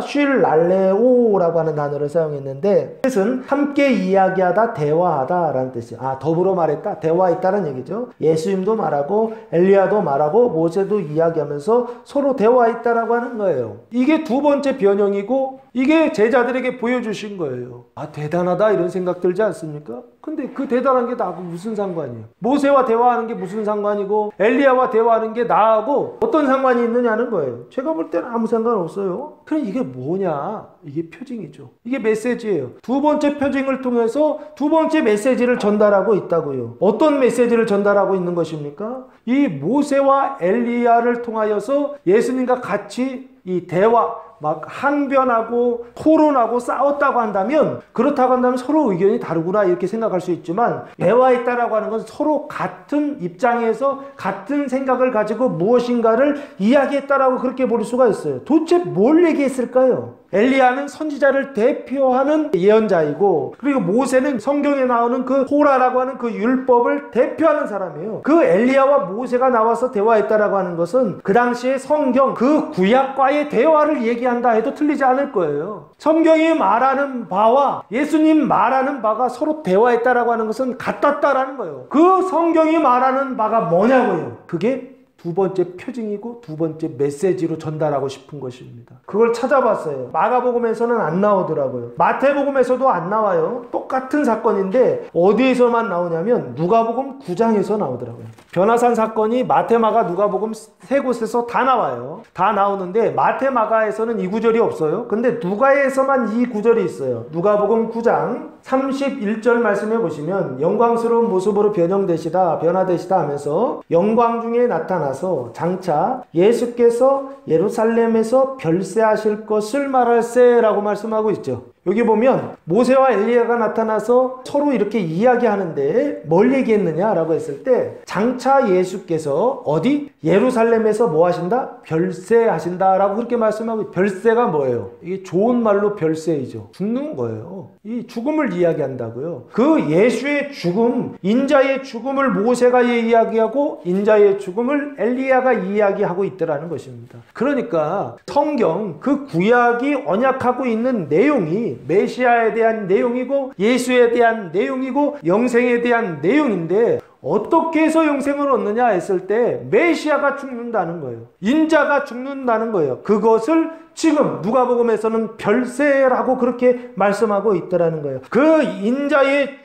쉴랄레오라고 하는 단어를 사용했는데 뜻은 함께 이야기하다, 대화하다라는 뜻이에요. 더불어 말했다, 대화했다는 얘기죠. 예수님도 말하고 엘리야도 말하고 모세도 이야기하면서 서로 대화했다라고 하는 거예요. 이게 두 번째 변형이고 이게 제자들에게 보여주신 거예요. 대단하다 이런 생각 들지 않습니까? 근데 그 대단한 게 나하고 무슨 상관이에요? 모세와 대화하는 게 무슨 상관이고 엘리야와 대화하는 게 나하고 어떤 상관이 있느냐는 거예요. 제가 볼 때는 아무 상관없어요. 그럼 이게 뭐냐? 이게 표징이죠. 이게 메시지예요. 두 번째 표징을 통해서 두 번째 메시지를 전달하고 있다고요. 어떤 메시지를 전달하고 있는 것입니까? 이 모세와 엘리야를 통하여서 예수님과 같이 이 대화 막 항변하고 토론하고 싸웠다고 한다면 그렇다고 한다면 서로 의견이 다르구나 이렇게 생각할 수 있지만 대화했다라고 하는 것은 서로 같은 입장에서 같은 생각을 가지고 무엇인가를 이야기했다라고 그렇게 볼 수가 있어요. 도대체 뭘 얘기했을까요? 엘리야는 선지자를 대표하는 예언자이고 그리고 모세는 성경에 나오는 그 토라라고 하는 그 율법을 대표하는 사람이에요. 그 엘리야와 모세가 나와서 대화했다라고 하는 것은 그 당시에 성경 그 구약과의 대화를 얘기한다 해도 틀리지 않을 거예요. 성경이 말하는 바와 예수님 말하는 바가 서로 대화했다라고 하는 것은 같았다라는 거예요. 그 성경이 말하는 바가 뭐냐고요. 그게 두 번째 표징이고 두 번째 메시지로 전달하고 싶은 것입니다. 그걸 찾아봤어요. 마가복음에서는 안 나오더라고요. 마태복음에서도 안 나와요. 똑같은 사건인데 어디에서만 나오냐면 누가복음 9장에서 나오더라고요. 변화산 사건이 마태, 마가, 누가복음 세 곳에서 다 나와요. 다 나오는데 마태, 마가에서는 이 구절이 없어요. 근데 누가에서만 이 구절이 있어요. 누가복음 9장 31절 말씀해 보시면 영광스러운 모습으로 변화되시다 하면서 영광 중에 나타나서 장차 예수께서 예루살렘에서 별세하실 것을 말할세라고 말씀하고 있죠. 여기 보면 모세와 엘리야가 나타나서 서로 이렇게 이야기하는데 뭘 얘기했느냐라고 했을 때 장차 예수께서 어디? 예루살렘에서 뭐 하신다? 별세하신다라고 그렇게 말씀하고, 별세가 뭐예요? 이게 좋은 말로 별세이죠. 죽는 거예요. 이 죽음을 이야기한다고요. 그 예수의 죽음, 인자의 죽음을 모세가 이야기하고 인자의 죽음을 엘리야가 이야기하고 있더라는 것입니다. 그러니까 성경 그 구약이 언약하고 있는 내용이 메시아에 대한 내용이고 예수에 대한 내용이고 영생에 대한 내용인데, 어떻게 해서 영생을 얻느냐 했을 때 메시아가 죽는다는 거예요. 인자가 죽는다는 거예요. 그것을 지금 누가복음에서는 별세라고 그렇게 말씀하고 있더라는 거예요. 그 인자의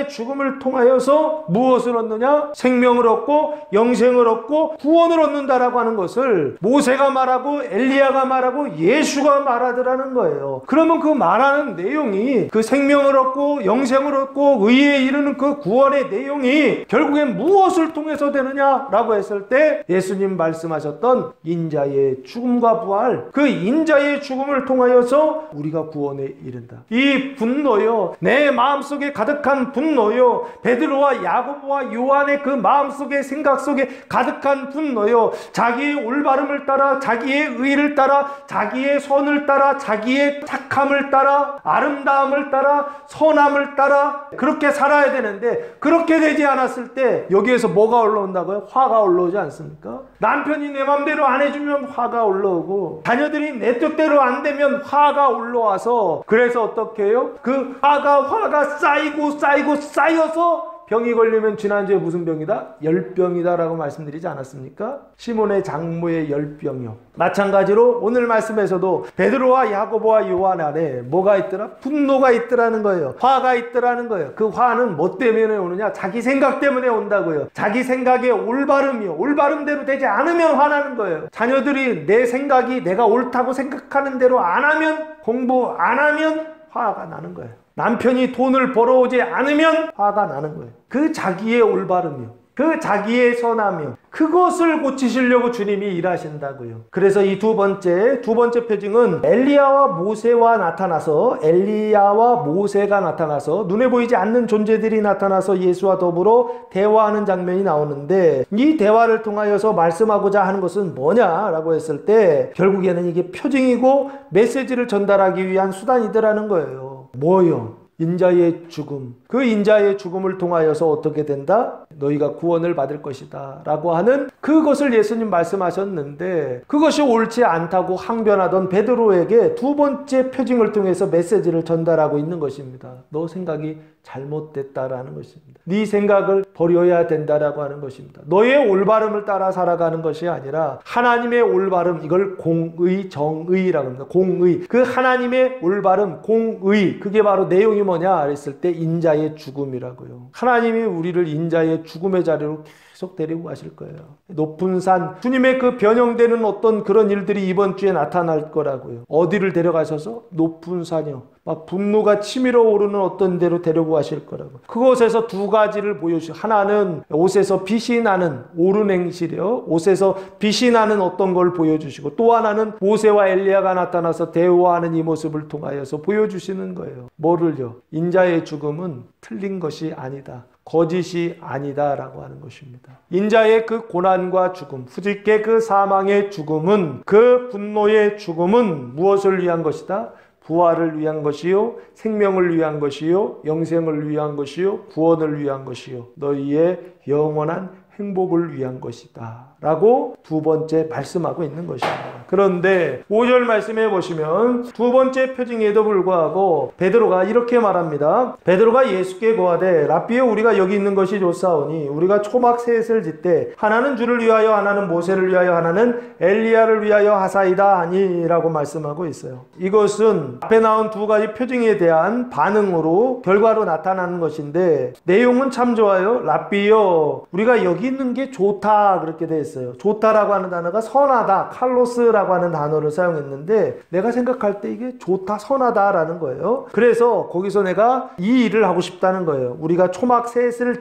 죽음을 통하여서 무엇을 얻느냐? 생명을 얻고 영생을 얻고 구원을 얻는다라고 하는 것을 모세가 말하고 엘리야가 말하고 예수가 말하더라는 거예요. 그러면 그 말하는 내용이, 그 생명을 얻고 영생을 얻고 의에 이르는 그 구원의 내용이 결국엔 무엇을 통해서 되느냐라고 했을 때 예수님 말씀하셨던 인자의 죽음과 부활, 그 인자의 죽음을 통하여서 우리가 구원에 이른다. 이 분노요, 내 마음속에 가득한 분노요, 베드로와 야고보와 요한의 그 마음속에 생각 속에 가득한 분노요, 자기의 올바름을 따라, 자기의 의를 따라, 자기의 선을 따라, 자기의 착함을 따라, 아름다움을 따라, 선함을 따라 그렇게 살아야 되는데, 그렇게 되지 않았을 때 여기에서 뭐가 올라온다고요? 화가 올라오지 않습니까? 남편이 내 맘대로 안 해주면 화가 올라오고, 자녀들이 내 뜻대로 안 되면 화가 올라와서, 그래서 어떻게 해요? 그 화가 쌓여서 병이 걸리면 지난주에 무슨 병이다? 열병이다라고 말씀드리지 않았습니까? 시몬의 장모의 열병이요. 마찬가지로 오늘 말씀에서도 베드로와 야고보와 요한 안에 뭐가 있더라? 분노가 있더라는 거예요. 화가 있더라는 거예요. 그 화는 뭐 때문에 오느냐? 자기 생각 때문에 온다고요. 자기 생각의 올바름이요, 올바름대로 되지 않으면 화나는 거예요. 자녀들이 내 생각이 내가 옳다고 생각하는 대로 안 하면, 공부 안 하면 화가 나는 거예요. 남편이 돈을 벌어오지 않으면 화가 나는 거예요. 그 자기의 올바름이요, 그 자기의 선함이요, 그것을 고치시려고 주님이 일하신다고요. 그래서 이 두 번째 표징은 엘리야와 모세가 나타나서 눈에 보이지 않는 존재들이 나타나서 예수와 더불어 대화하는 장면이 나오는데, 이 대화를 통하여서 말씀하고자 하는 것은 뭐냐라고 했을 때 결국에는 이게 표징이고 메시지를 전달하기 위한 수단이더라는 거예요. 뭐요? 인자의 죽음. 그 인자의 죽음을 통하여서 어떻게 된다? 너희가 구원을 받을 것이다 라고 하는 그것을 예수님 말씀하셨는데, 그것이 옳지 않다고 항변하던 베드로에게 두 번째 표징을 통해서 메시지를 전달하고 있는 것입니다. 너 생각이 잘못됐다라는 것입니다. 네 생각을 버려야 된다라고 하는 것입니다. 너의 올바름을 따라 살아가는 것이 아니라 하나님의 올바름, 이걸 공의, 정의라고 합니다. 공의. 그 하나님의 올바름, 공의, 그게 바로 내용이 뭐냐 했을 때 인자의 죽음이라고요. 하나님이 우리를 인자의 죽음의 자리로 계속 데리고 가실 거예요. 높은 산, 주님의 그 변형되는 어떤 그런 일들이 이번 주에 나타날 거라고요. 어디를 데려가셔서? 높은 산이요, 막 분노가 치밀어 오르는 어떤 데로 데리고 가실 거라고. 그곳에서 두 가지를 보여주시고, 하나는 옷에서 빛이 나는 옳은 행실이요, 옷에서 빛이 나는 어떤 걸 보여주시고, 또 하나는 모세와 엘리야가 나타나서 대화하는 이 모습을 통하여서 보여주시는 거예요. 뭐를요? 인자의 죽음은 틀린 것이 아니다, 거짓이 아니다 라고 하는 것입니다. 인자의 그 고난과 죽음, 후직의 그 사망의 죽음은, 그 분노의 죽음은 무엇을 위한 것이다? 부활을 위한 것이요, 생명을 위한 것이요, 영생을 위한 것이요, 구원을 위한 것이요, 너희의 영원한 행복을 위한 것이다 라고 두 번째 말씀하고 있는 것입니다. 그런데 5절 말씀해 보시면 두 번째 표징에도 불구하고 베드로가 이렇게 말합니다. 베드로가 예수께 고하되 라삐여, 우리가 여기 있는 것이 좋사오니 우리가 초막 셋을 짓되 하나는 주를 위하여, 하나는 모세를 위하여, 하나는 엘리야를 위하여 하사이다 하니라고 말씀하고 있어요. 이것은 앞에 나온 두 가지 표징에 대한 반응으로, 결과로 나타나는 것인데, 내용은 참 좋아요. 라삐여, 우리가 여기 있는 게 좋다 그렇게 돼 있어요. 좋다라고 하는 단어가 선하다, 칼로스라고 하는 단어를 사용했는데 내가 생각할 때 이게 좋다, 선하다라는 거예요. 그래서 거기서 내가 이 일을 하고 싶다는 거예요. 우리가 초막 셋을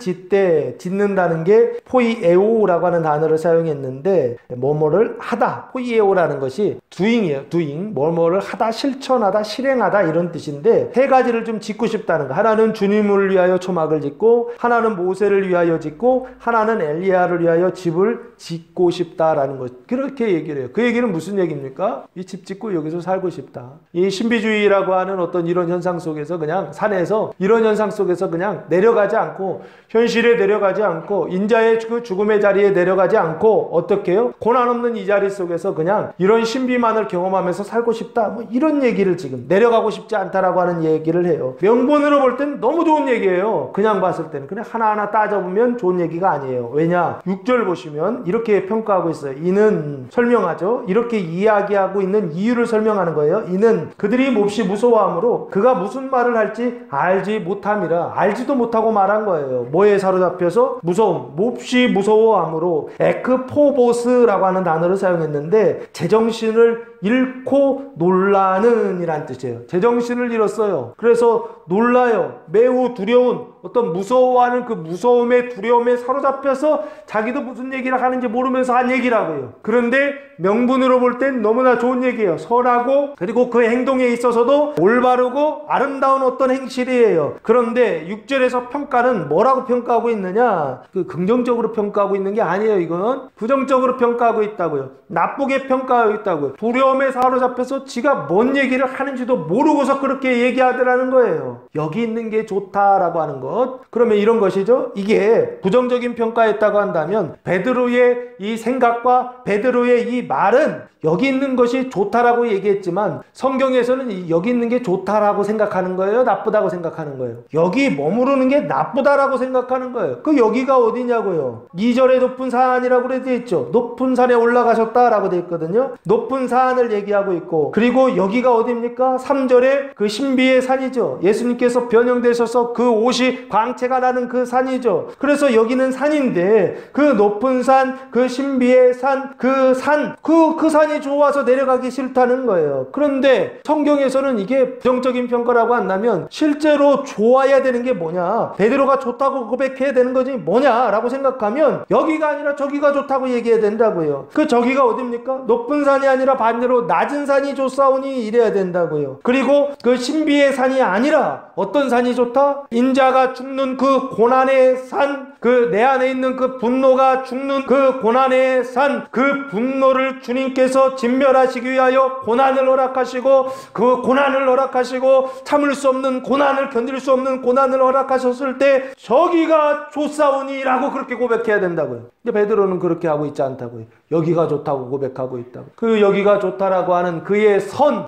짓는다는 게 포이에오라고 하는 단어를 사용했는데 뭐뭐를 하다, 포이에오라는 것이 doing이에요. doing, 뭐뭐를 하다, 실천하다, 실행하다 이런 뜻인데 세 가지를 좀 짓고 싶다는 거. 하나는 주님을 위하여 초막을 짓고, 하나는 모세를 위하여 짓고, 하나는 엘리야를 위하여 집을 짓고 싶다라는 것. 그렇게 얘기를 해요. 그 얘기는 무슨 얘기입니까? 이 집 짓고 여기서 살고 싶다. 이 신비주의라고 하는 어떤 이런 현상 속에서 그냥 산에서 이런 현상 속에서 그냥 내려가지 않고, 현실에 내려가지 않고, 인자의 그 죽음의 자리에 내려가지 않고, 어떻게 해요? 고난 없는 이 자리 속에서 그냥 이런 신비만을 경험하면서 살고 싶다. 뭐 이런 얘기를 지금 내려가고 싶지 않다라고 하는 얘기를 해요. 명분으로 볼 땐 너무 좋은 얘기예요. 그냥 봤을 때는. 그냥 하나하나 따져보면 좋은 얘기가 아니에요. 왜냐? 6절 보시면 이렇게 평가하고 있어요. 이는 설명하죠. 이렇게 이야기하고 있는 이유를 설명하는 거예요. 이는 그들이 몹시 무서워하므로 그가 무슨 말을 할지 알지 못함이라. 알지도 못하고 말한 거예요. 뭐에 사로잡혀서? 무서움. 몹시 무서워하므로 에크포보스라고 하는 단어를 사용했는데 제정신을 잃고 놀라는 이란 뜻이에요. 제정신을 잃었어요. 그래서 놀라요. 매우 두려운 어떤 무서워하는 그 무서움에 두려움에 사로잡혀서 자기도 무슨 얘기를 하는지 모르면서 한 얘기라고요. 그런데 명분으로 볼 땐 너무나 좋은 얘기예요. 선하고 그리고 그 행동에 있어서도 올바르고 아름다운 어떤 행실이에요. 그런데 6절에서 평가는 뭐라고 평가하고 있느냐? 그 긍정적으로 평가하고 있는 게 아니에요. 이건 부정적으로 평가하고 있다고요. 나쁘게 평가하고 있다고요. 두려움에 사로잡혀서 지가 뭔 얘기를 하는지도 모르고서 그렇게 얘기하더라는 거예요. 여기 있는 게 좋다라고 하는 것. 그러면 이런 것이죠. 이게 부정적인 평가였다고 한다면 베드로의 이 생각과 베드로의 이 말은 여기 있는 것이 좋다라고 얘기했지만 성경에서는 여기 있는 게 좋다라고 생각하는 거예요? 나쁘다고 생각하는 거예요? 여기 머무르는 게 나쁘다라고 생각하는 거예요. 그 여기가 어디냐고요? 2절에 높은 산이라고 되어 있죠. 높은 산에 올라가셨다라고 되어 있거든요. 높은 산을 얘기하고 있고, 그리고 여기가 어디입니까? 3절에 그 신비의 산이죠. 예수님께서 변형되셔서 그 옷이 광채가 나는 그 산이죠. 그래서 여기는 산인데 그 높은 산, 그 신비의 산, 그 산이 좋아서 내려가기 싫다는 거예요. 그런데 성경에서는 이게 부정적인 평가라고 한다면 실제로 좋아야 되는 게 뭐냐? 베드로가 좋다고 고백해야 되는 거지 뭐냐라고 생각하면 여기가 아니라 저기가 좋다고 얘기해야 된다고요. 그 저기가 어딥니까? 높은 산이 아니라 반대로 낮은 산이 좋사오니 이래야 된다고요. 그리고 그 신비의 산이 아니라 어떤 산이 좋다? 인자가 죽는 그 고난의 산, 그 내 안에 있는 그 분노가 죽는 그 고난의 산, 그 분노를 주님께서 진멸하시기 위하여 고난을 허락하시고, 그 고난을 허락하시고 참을 수 없는 고난을 견딜 수 없는 고난을 허락하셨을 때 저기가 좋사오니라고 그렇게 고백해야 된다고요. 근데 베드로는 그렇게 하고 있지 않다고요. 여기가 좋다고 고백하고 있다고. 그 여기가 좋다라고 하는 그의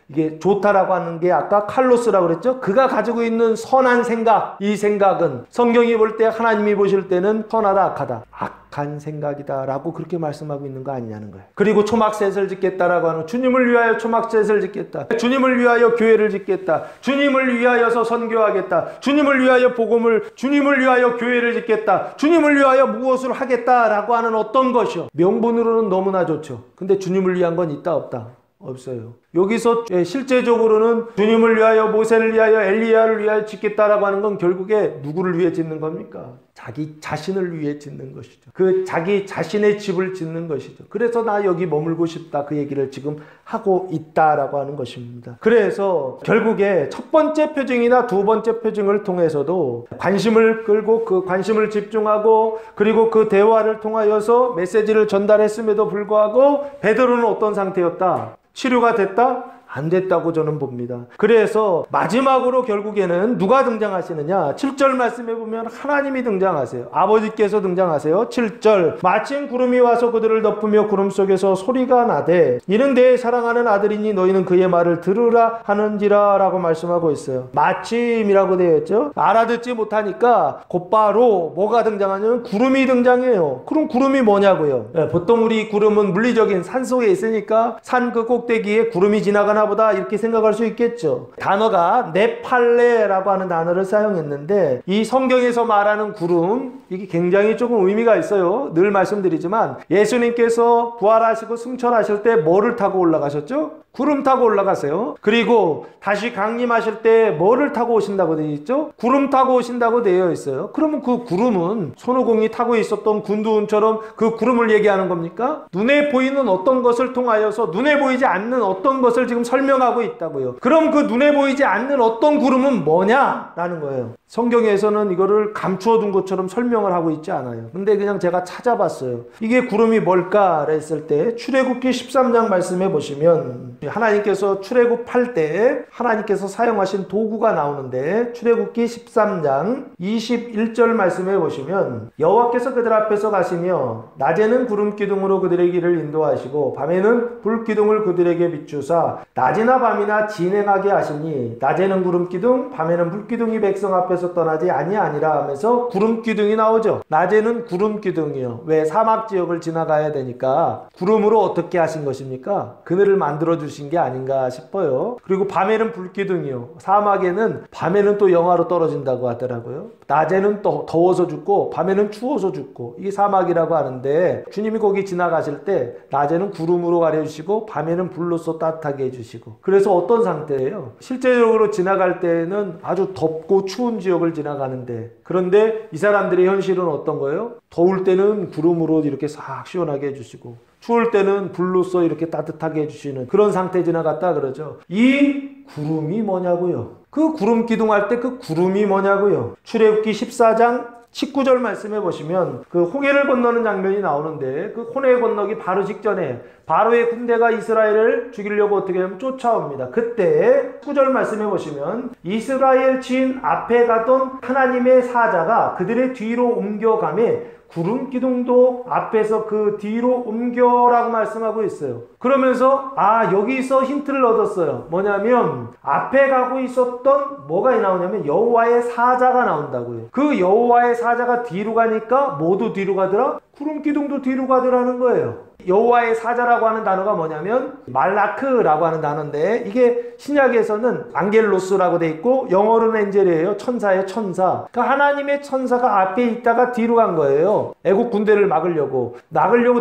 이게 좋다라고 하는 게 아까 칼로스라고 그랬죠. 그가 가지고 있는 선한 생각, 이 생각은 성경이 볼 때, 하나님이 보실 때는 선하다, 악하다, 악한 생각이다 라고 그렇게 말씀하고 있는 거 아니냐는 거예요. 그리고 초막셋을 짓겠다라고 하는, 주님을 위하여 초막셋을 짓겠다, 주님을 위하여 교회를 짓겠다, 주님을 위하여서 선교하겠다, 주님을 위하여 복음을, 주님을 위하여 교회를 짓겠다, 주님을 위하여 무엇을 하겠다라고 하는 어떤 것이요, 명분으로는 너무나 좋죠. 근데 주님을 위한 건 있다 없다? 없어요. 여기서 실제적으로는 주님을 위하여, 모세를 위하여, 엘리야를 위하여 짓겠다라고 하는 건 결국에 누구를 위해 짓는 겁니까? 자기 자신을 위해 짓는 것이죠. 그 자기 자신의 집을 짓는 것이죠. 그래서 나 여기 머물고 싶다, 그 얘기를 지금 하고 있다라고 하는 것입니다. 그래서 결국에 첫 번째 표징이나 두 번째 표징을 통해서도 관심을 끌고 그 관심을 집중하고, 그리고 그 대화를 통하여서 메시지를 전달했음에도 불구하고 베드로는 어떤 상태였다? 치료가 됐다? 안 됐다고 저는 봅니다. 그래서 마지막으로 결국에는 누가 등장하시느냐? 7절 말씀해 보면 하나님이 등장하세요. 아버지께서 등장하세요. 7절, 마침 구름이 와서 그들을 덮으며 구름 속에서 소리가 나되 이는 내 사랑하는 아들이니 너희는 그의 말을 들으라 하는지라 라고 말씀하고 있어요. 마침이라고 되어 있죠. 알아듣지 못하니까 곧바로 뭐가 등장하냐면 구름이 등장해요. 그럼 구름이 뭐냐고요? 보통 우리 구름은 물리적인 산 속에 있으니까 산 그 꼭대기에 구름이 지나가는 하나 보다 이렇게 생각할 수 있겠죠. 단어가 네팔레라고 하는 단어를 사용했는데 이 성경에서 말하는 구름, 이게 굉장히 조금 의미가 있어요. 늘 말씀드리지만 예수님께서 부활하시고 승천하실 때 뭐를 타고 올라가셨죠? 구름 타고 올라가세요. 그리고 다시 강림하실 때 뭐를 타고 오신다고 되어 있죠? 구름 타고 오신다고 되어 있어요. 그러면 그 구름은 손오공이 타고 있었던 군두운처럼 그 구름을 얘기하는 겁니까? 눈에 보이는 어떤 것을 통하여서 눈에 보이지 않는 어떤 것을 지금 설명하고 있다고요. 그럼 그 눈에 보이지 않는 어떤 구름은 뭐냐라는 거예요. 성경에서는 이거를 감추어 둔 것처럼 설명을 하고 있지 않아요. 근데 그냥 제가 찾아봤어요. 이게 구름이 뭘까 했을 때 출애굽기 13장 말씀해 보시면 하나님께서 출애굽할 때 하나님께서 사용하신 도구가 나오는데 출애굽기 13장 21절 말씀해 보시면 여호와께서 그들 앞에서 가시며 낮에는 구름 기둥으로 그들의 길을 인도하시고 밤에는 불 기둥을 그들에게 비추사 낮이나 밤이나 진행하게 하시니 낮에는 구름 기둥 밤에는 불 기둥이 백성 앞에서 떠나지 아니하니라 하면서 구름 기둥이 나오죠. 낮에는 구름 기둥이요. 왜? 사막 지역을 지나가야 되니까 구름으로 어떻게 하신 것입니까? 그늘을 만들어 주신 게 아닌가 싶어요. 그리고 밤에는 불 기둥이요. 사막에는 밤에는 또 영하로 떨어진다고 하더라고요. 낮에는 또 더워서 죽고 밤에는 추워서 죽고 이게 사막이라고 하는데 주님이 거기 지나가실 때 낮에는 구름으로 가려주시고 밤에는 불로써 따뜻하게 해주시고 그래서 어떤 상태예요? 실제적으로 지나갈 때는 아주 덥고 추운 지역을 지나가는데 그런데 이 사람들의 현실은 어떤 거예요? 더울 때는 구름으로 이렇게 싹 시원하게 해주시고 추울 때는 불로써 이렇게 따뜻하게 해주시는 그런 상태 지나갔다 그러죠. 이 구름이 뭐냐고요? 그 구름 기둥할 때 그 구름이 뭐냐고요? 출애굽기 14장 19절 말씀해 보시면 그 홍해를 건너는 장면이 나오는데 그 홍해 건너기 바로 직전에 바로의 군대가 이스라엘을 죽이려고 어떻게 하면 쫓아옵니다. 그때 19절 말씀해 보시면 이스라엘 진 앞에 가던 하나님의 사자가 그들의 뒤로 옮겨가매 구름 기둥도 앞에서 그 뒤로 옮겨라고 말씀하고 있어요. 그러면서 여기서 힌트를 얻었어요. 뭐냐면 앞에 가고 있었던 뭐가 나오냐면 여호와의 사자가 나온다고요. 그 여호와의 사자가 뒤로 가니까 모두 뒤로 가더라? 구름 기둥도 뒤로 가더라는 거예요. 여호와의 사자라고 하는 단어가 뭐냐면 말라크라고 하는 단어인데 이게 신약에서는 안겔로스라고 돼 있고 영어로는 엔젤이에요. 천사예요. 천사. 그러니까 하나님의 천사가 앞에 있다가 뒤로 간 거예요. 애국 군대를 막으려고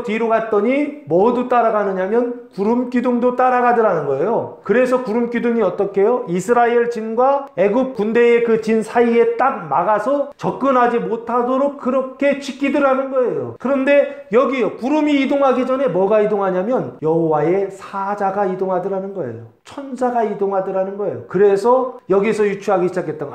뒤로 갔더니 모두 따라가느냐면 구름 기둥도 따라가더라는 거예요. 그래서 구름 기둥이 어떻게 해요? 이스라엘 진과 애국 군대의 그 진 사이에 딱 막아서 접근하지 못하도록 그렇게 지키더라는 거예요. 그런데 여기요 구름이 이동하기 전에 뭐가 이동하냐면 여호와의 사자가 이동하더라는 거예요. 천사가 이동하더라는 거예요. 그래서 여기서 유추하기 시작했던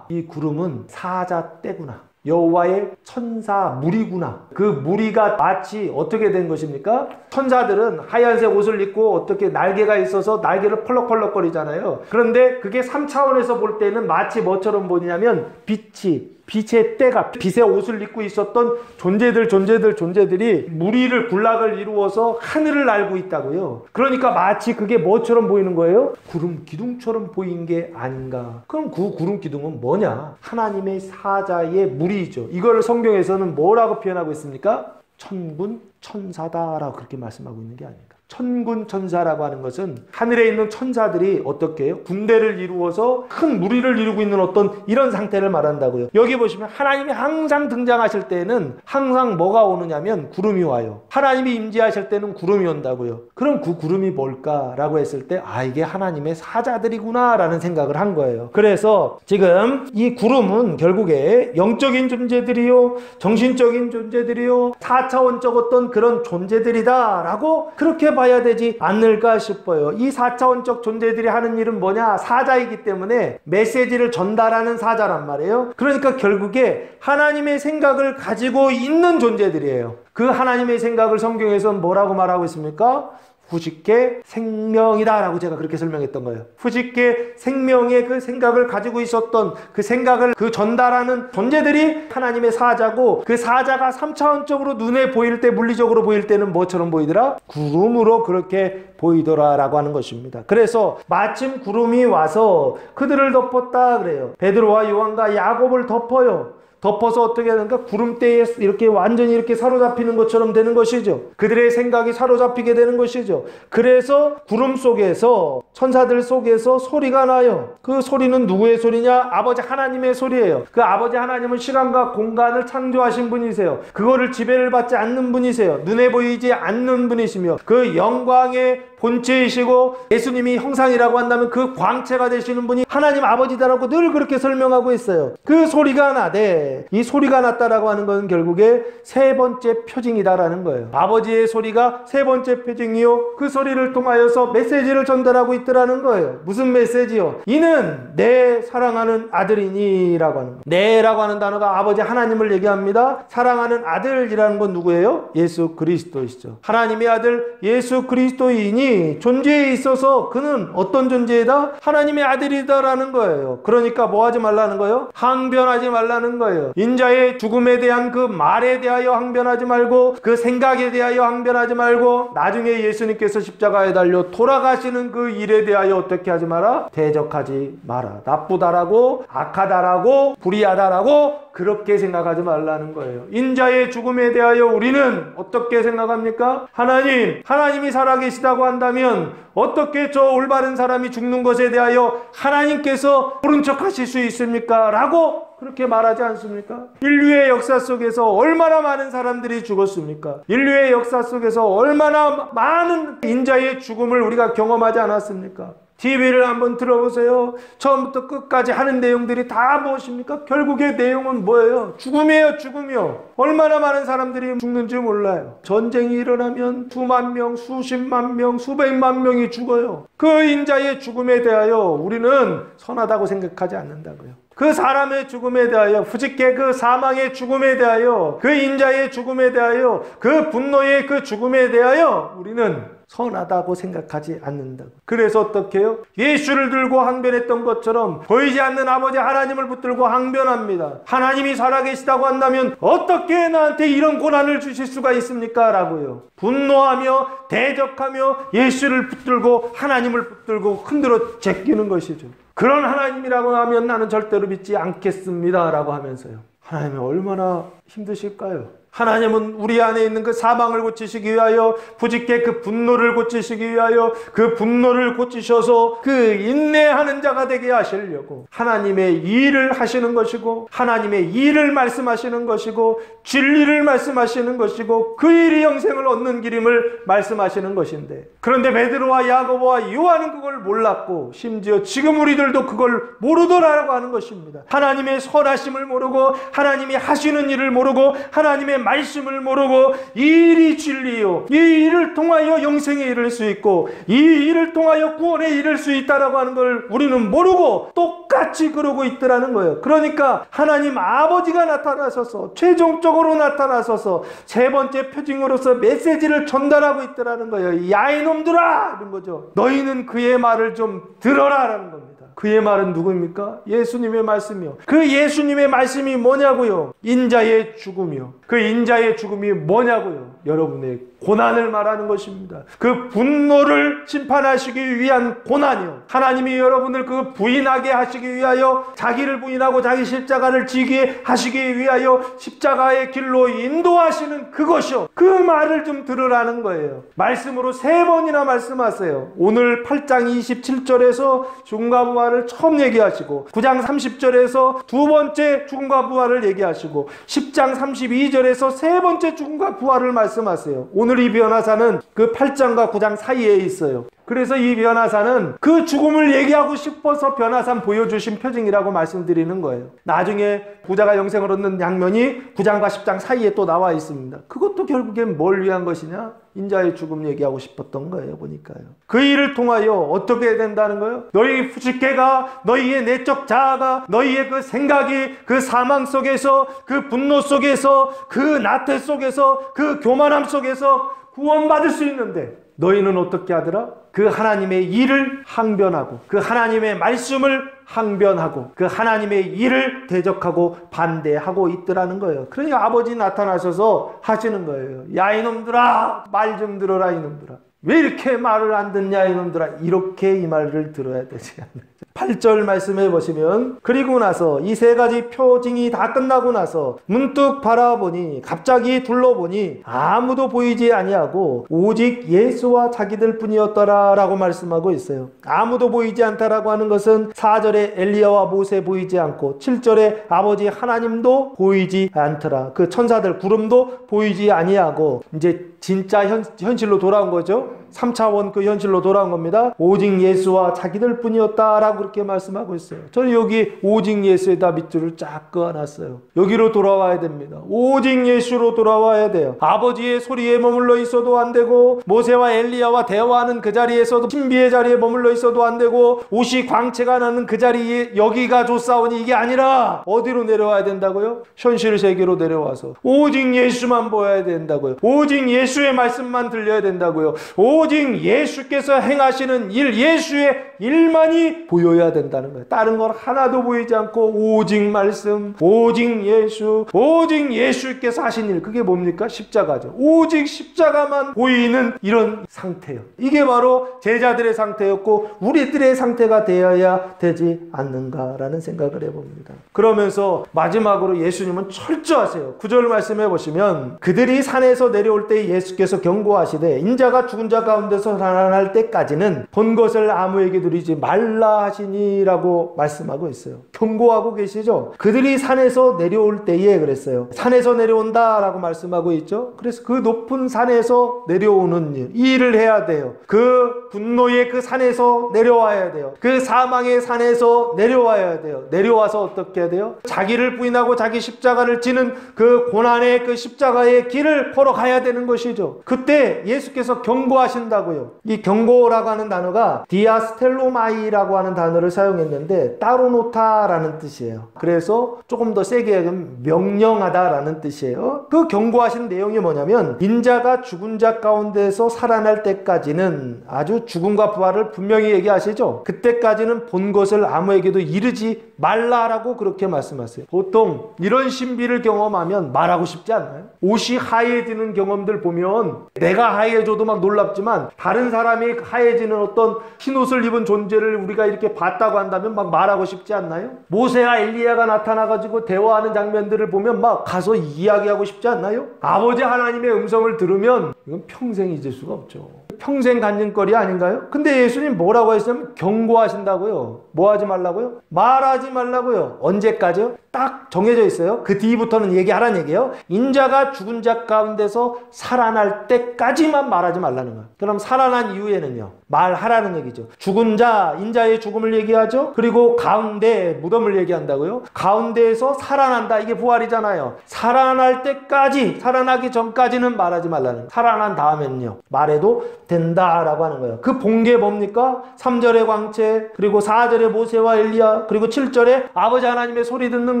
이 구름은 사자 떼구나. 여호와의 천사 무리구나. 그 무리가 마치 어떻게 된 것입니까? 천사들은 하얀색 옷을 입고 어떻게 날개가 있어서 날개를 펄럭펄럭거리잖아요. 그런데 그게 3차원에서 볼 때는 마치 뭐처럼 보이냐면 빛의 때가 빛의 옷을 입고 있었던 존재들이 무리를 군락을 이루어서 하늘을 날고 있다고요. 그러니까 마치 그게 뭐처럼 보이는 거예요? 구름 기둥처럼 보인 게 아닌가. 그럼 그 구름 기둥은 뭐냐? 하나님의 사자의 무리이죠. 이걸 성경에서는 뭐라고 표현하고 있습니까? 천군 천사다라고 그렇게 말씀하고 있는 게 아닌가. 천군 천사라고 하는 것은 하늘에 있는 천사들이 어떻게 해요? 군대를 이루어서 큰 무리를 이루고 있는 어떤 이런 상태를 말한다고요. 여기 보시면 하나님이 항상 등장하실 때는 항상 뭐가 오느냐면 구름이 와요. 하나님이 임재하실 때는 구름이 온다고요. 그럼 그 구름이 뭘까라고 했을 때 이게 하나님의 사자들이구나 라는 생각을 한 거예요. 그래서 지금 이 구름은 결국에 영적인 존재들이요 정신적인 존재들이요 4차원적 어떤 그런 존재들이다 라고 그렇게 봐야 되지 않을까 싶어요. 이 4차원적 존재들이 하는 일은 뭐냐? 사자이기 때문에 메시지를 전달하는 사자란 말이에요. 그러니까 결국에 하나님의 생각을 가지고 있는 존재들이에요. 그 하나님의 생각을 성경에서는 뭐라고 말하고 있습니까? 후식계 생명이다 라고 제가 그렇게 설명했던 거예요. 후식계 생명의 그 생각을 가지고 있었던 그 생각을 전달하는 존재들이 하나님의 사자고 그 사자가 3차원적으로 눈에 보일 때 물리적으로 보일 때는 뭐처럼 보이더라? 구름으로 그렇게 보이더라 라고 하는 것입니다. 그래서 마침 구름이 와서 그들을 덮었다 그래요. 베드로와 요한과 야곱을 덮어요. 덮어서 어떻게 하는가? 구름대에 이렇게 완전히 이렇게 사로잡히는 것처럼 되는 것이죠. 그들의 생각이 사로잡히게 되는 것이죠. 그래서 구름 속에서, 천사들 속에서 소리가 나요. 그 소리는 누구의 소리냐? 아버지 하나님의 소리예요. 그 아버지 하나님은 시간과 공간을 창조하신 분이세요. 그거를 지배를 받지 않는 분이세요. 눈에 보이지 않는 분이시며 그 영광의 본체이시고, 예수님이 형상이라고 한다면 그 광채가 되시는 분이 하나님 아버지다라고 늘 그렇게 설명하고 있어요. 그 소리가 나되, 이 소리가 났다라고 하는 것은 결국에 세 번째 표징이다라는 거예요. 아버지의 소리가 세 번째 표징이요, 그 소리를 통하여서 메시지를 전달하고 있더라는 거예요. 무슨 메시지요? 이는 내 사랑하는 아들이니 라고 하는 거예요. 내라고 하는 단어가 아버지 하나님을 얘기합니다. 사랑하는 아들이라는 건 누구예요? 예수 그리스도이시죠. 하나님의 아들 예수 그리스도이니 존재에 있어서 그는 어떤 존재이다? 하나님의 아들이다라는 거예요. 그러니까 뭐 하지 말라는 거예요? 항변하지 말라는 거예요. 인자의 죽음에 대한 그 말에 대하여 항변하지 말고, 그 생각에 대하여 항변하지 말고, 나중에 예수님께서 십자가에 달려 돌아가시는 그 일에 대하여 어떻게 하지 마라? 대적하지 마라. 나쁘다라고, 악하다라고, 불의하다라고 그렇게 생각하지 말라는 거예요. 인자의 죽음에 대하여 우리는 어떻게 생각합니까? 하나님이 살아계시다고 한다면 어떻게 저 올바른 사람이 죽는 것에 대하여 하나님께서 모른 척 하실 수 있습니까? 라고 그렇게 말하지 않습니까? 인류의 역사 속에서 얼마나 많은 사람들이 죽었습니까? 인류의 역사 속에서 얼마나 많은 인자의 죽음을 우리가 경험하지 않았습니까? TV를 한번 들어보세요. 처음부터 끝까지 하는 내용들이 다 무엇입니까? 결국의 내용은 뭐예요? 죽음이에요, 죽음이요. 얼마나 많은 사람들이 죽는지 몰라요. 전쟁이 일어나면 수만 명, 수십만 명, 수백만 명이 죽어요. 그 인자의 죽음에 대하여 우리는 선하다고 생각하지 않는다고요. 그 사람의 죽음에 대하여, 부지게 그 사망의 죽음에 대하여, 그 인자의 죽음에 대하여, 그 분노의 그 죽음에 대하여 우리는 선하다고 생각하지 않는다고. 그래서 어떻게 해요? 예수를 들고 항변했던 것처럼 보이지 않는 아버지 하나님을 붙들고 항변합니다. 하나님이 살아계시다고 한다면 어떻게 나한테 이런 고난을 주실 수가 있습니까? 라고요. 분노하며 대적하며 예수를 붙들고 하나님을 붙들고 흔들어 제끼는 것이죠. 그런 하나님이라고 하면 나는 절대로 믿지 않겠습니다 라고 하면서요. 하나님이 얼마나 힘드실까요? 하나님은 우리 안에 있는 그 사망을 고치시기 위하여, 부지게 그 분노를 고치시기 위하여, 그 분노를 고치셔서 그 인내하는 자가 되게 하시려고 하나님의 일을 하시는 것이고, 하나님의 일을 말씀하시는 것이고, 진리를 말씀하시는 것이고, 그 일이 영생을 얻는 길임을 말씀하시는 것인데, 그런데 베드로와 야고보와 요한은 그걸 몰랐고, 심지어 지금 우리들도 그걸 모르더라고 하는 것입니다. 하나님의 선하심을 모르고, 하나님이 하시는 일을 모르고, 하나님의 말씀을 모르고, 이 일이 진리요, 이 일을 통하여 영생에 이를 수 있고, 이 일을 통하여 구원에 이를 수 있다라고 하는 걸 우리는 모르고 똑같이 그러고 있더라는 거예요. 그러니까 하나님 아버지가 나타나셔서, 최종적으로 나타나셔서 세 번째 표징으로서 메시지를 전달하고 있더라는 거예요. 야 이놈들아! 이런 거죠. 너희는 그의 말을 좀 들어라라는 겁니다. 그의 말은 누구입니까? 예수님의 말씀이요. 그 예수님의 말씀이 뭐냐고요? 인자의 죽음이요. 그 인자의 죽음이 뭐냐고요? 여러분의 고난을 말하는 것입니다. 그 분노를 심판하시기 위한 고난이요. 하나님이 여러분을 그 부인하게 하시기 위하여, 자기를 부인하고 자기 십자가를 지게 하시기 위하여 십자가의 길로 인도하시는 그것이요. 그 말을 좀 들으라는 거예요. 말씀으로 세 번이나 말씀하세요. 오늘 8장 27절에서 죽음과 부활을 처음 얘기하시고, 9장 30절에서 두 번째 죽음과 부활을 얘기하시고, 10장 32절에서 세 번째 죽음과 부활을 말씀하세요. 오늘 이 변화사는 그 8장과 9장 사이에 있어요. 그래서 이 변화사는 그 죽음을 얘기하고 싶어서 변화사 보여주신 표징이라고 말씀드리는 거예요. 나중에 부자가 영생을 얻는 장면이 9장과 10장 사이에 또 나와 있습니다. 그것도 결국엔 뭘 위한 것이냐? 인자의 죽음 얘기하고 싶었던 거예요. 보니까요. 그 일을 통하여 어떻게 된다는 거예요? 너희 부식개가, 너희의 내적 자아가, 너희의 그 생각이 그 사망 속에서, 그 분노 속에서, 그 나태 속에서, 그 교만함 속에서 구원받을 수 있는데, 너희는 어떻게 하더라? 그 하나님의 일을 항변하고, 그 하나님의 말씀을 항변하고, 그 하나님의 일을 대적하고 반대하고 있더라는 거예요. 그러니까 아버지 나타나셔서 하시는 거예요. 야 이놈들아, 말 좀 들어라 이놈들아. 왜 이렇게 말을 안 듣냐 이놈들아. 이렇게 이 말을 들어야 되지 않나요? 8절 말씀해 보시면 그리고 나서 이 세 가지 표징이 다 끝나고 나서 문득 바라보니 갑자기 둘러보니 아무도 보이지 아니하고 오직 예수와 자기들 뿐이었더라 라고 말씀하고 있어요. 아무도 보이지 않다라고 하는 것은 4절에 엘리야와 모세 보이지 않고 7절에 아버지 하나님도 보이지 않더라. 그 천사들 구름도 보이지 아니하고 이제 진짜 현실로 돌아온 거죠. 3차원 그 현실로 돌아온 겁니다. 오직 예수와 자기들 뿐이었다라고 그렇게 말씀하고 있어요. 저는 여기 오직 예수에다 밑줄을 쫙 그어놨어요. 여기로 돌아와야 됩니다. 오직 예수로 돌아와야 돼요. 아버지의 소리에 머물러 있어도 안 되고 모세와 엘리야와 대화하는 그 자리에서도 신비의 자리에 머물러 있어도 안 되고 옷이 광채가 나는 그 자리에 여기가 좋사오니 이게 아니라 어디로 내려와야 된다고요? 현실 세계로 내려와서 오직 예수만 보여야 된다고요. 오직 예수의 말씀만 들려야 된다고요. 오직 예수께서 행하시는 일, 예수의 일만이 보여야 된다는 거예요. 다른 건 하나도 보이지 않고 오직 말씀, 오직 예수, 오직 예수께서 하신 일, 그게 뭡니까? 십자가죠. 오직 십자가만 보이는 이런 상태요. 이게 바로 제자들의 상태였고 우리들의 상태가 되어야 되지 않는가라는 생각을 해봅니다. 그러면서 마지막으로 예수님은 철저하세요. 9절 말씀해 보시면 그들이 산에서 내려올 때 예수께서 경고하시되 인자가 죽은 자 가운데서 살아날 때까지는 본 것을 아무에게 누리지 말라 하시니라고 말씀하고 있어요. 경고하고 계시죠. 그들이 산에서 내려올 때에 그랬어요. 산에서 내려온다라고 말씀하고 있죠. 그래서 그 높은 산에서 내려오는 일, 이 일을 해야 돼요. 그 분노의 그 산에서 내려와야 돼요. 그 사망의 산에서 내려와야 돼요. 내려와서 어떻게 해야 돼요? 자기를 부인하고 자기 십자가를 지는 그 고난의 그 십자가의 길을 걸어가야 되는 것이죠. 그때 예수께서 경고하신다고요. 이 경고라고 하는 단어가 디아스텔로마이라고 하는 단어를 사용했는데 따로 놓다라는 뜻이에요. 그래서 조금 더 세게 하면 명령하다라는 뜻이에요. 그 경고하신 내용이 뭐냐면 인자가 죽은 자 가운데서 살아날 때까지는 아주 죽음과 부활을 분명히 얘기하시죠. 그때까지는 본 것을 아무에게도 이르지 말라라고 그렇게 말씀하세요. 보통 이런 신비를 경험하면 말하고 싶지 않나요? 옷이 하얘지는 경험들 보면 내가 하얘져도 막 놀랍지만 다른 사람이 하얘지는 어떤 흰옷을 입은 존재를 우리가 이렇게 봤다고 한다면 막 말하고 싶지 않나요? 모세와 엘리야가 나타나가지고 대화하는 장면들을 보면 막 가서 이야기하고 싶지 않나요? 아버지 하나님의 음성을 들으면 이건 평생 잊을 수가 없죠. 평생 간증거리 아닌가요? 근데 예수님 뭐라고 했으면 경고하신다고요. 뭐 하지 말라고요? 말하지 말라고요. 언제까지요? 딱 정해져 있어요. 그 뒤부터는 얘기하라는 얘기예요. 인자가 죽은 자 가운데서 살아날 때까지만 말하지 말라는 거예요. 그럼 살아난 이후에는요? 말하라는 얘기죠. 죽은 자, 인자의 죽음을 얘기하죠. 그리고 가운데 무덤을 얘기한다고요. 가운데에서 살아난다. 이게 부활이잖아요. 살아날 때까지, 살아나기 전까지는 말하지 말라는 거예요. 살아난 다음에는요. 말해도 된다라고 하는 거예요. 그 본 게 뭡니까? 3절의 광채, 그리고 4절의 모세와 엘리야, 그리고 7절에 아버지 하나님의 소리 듣는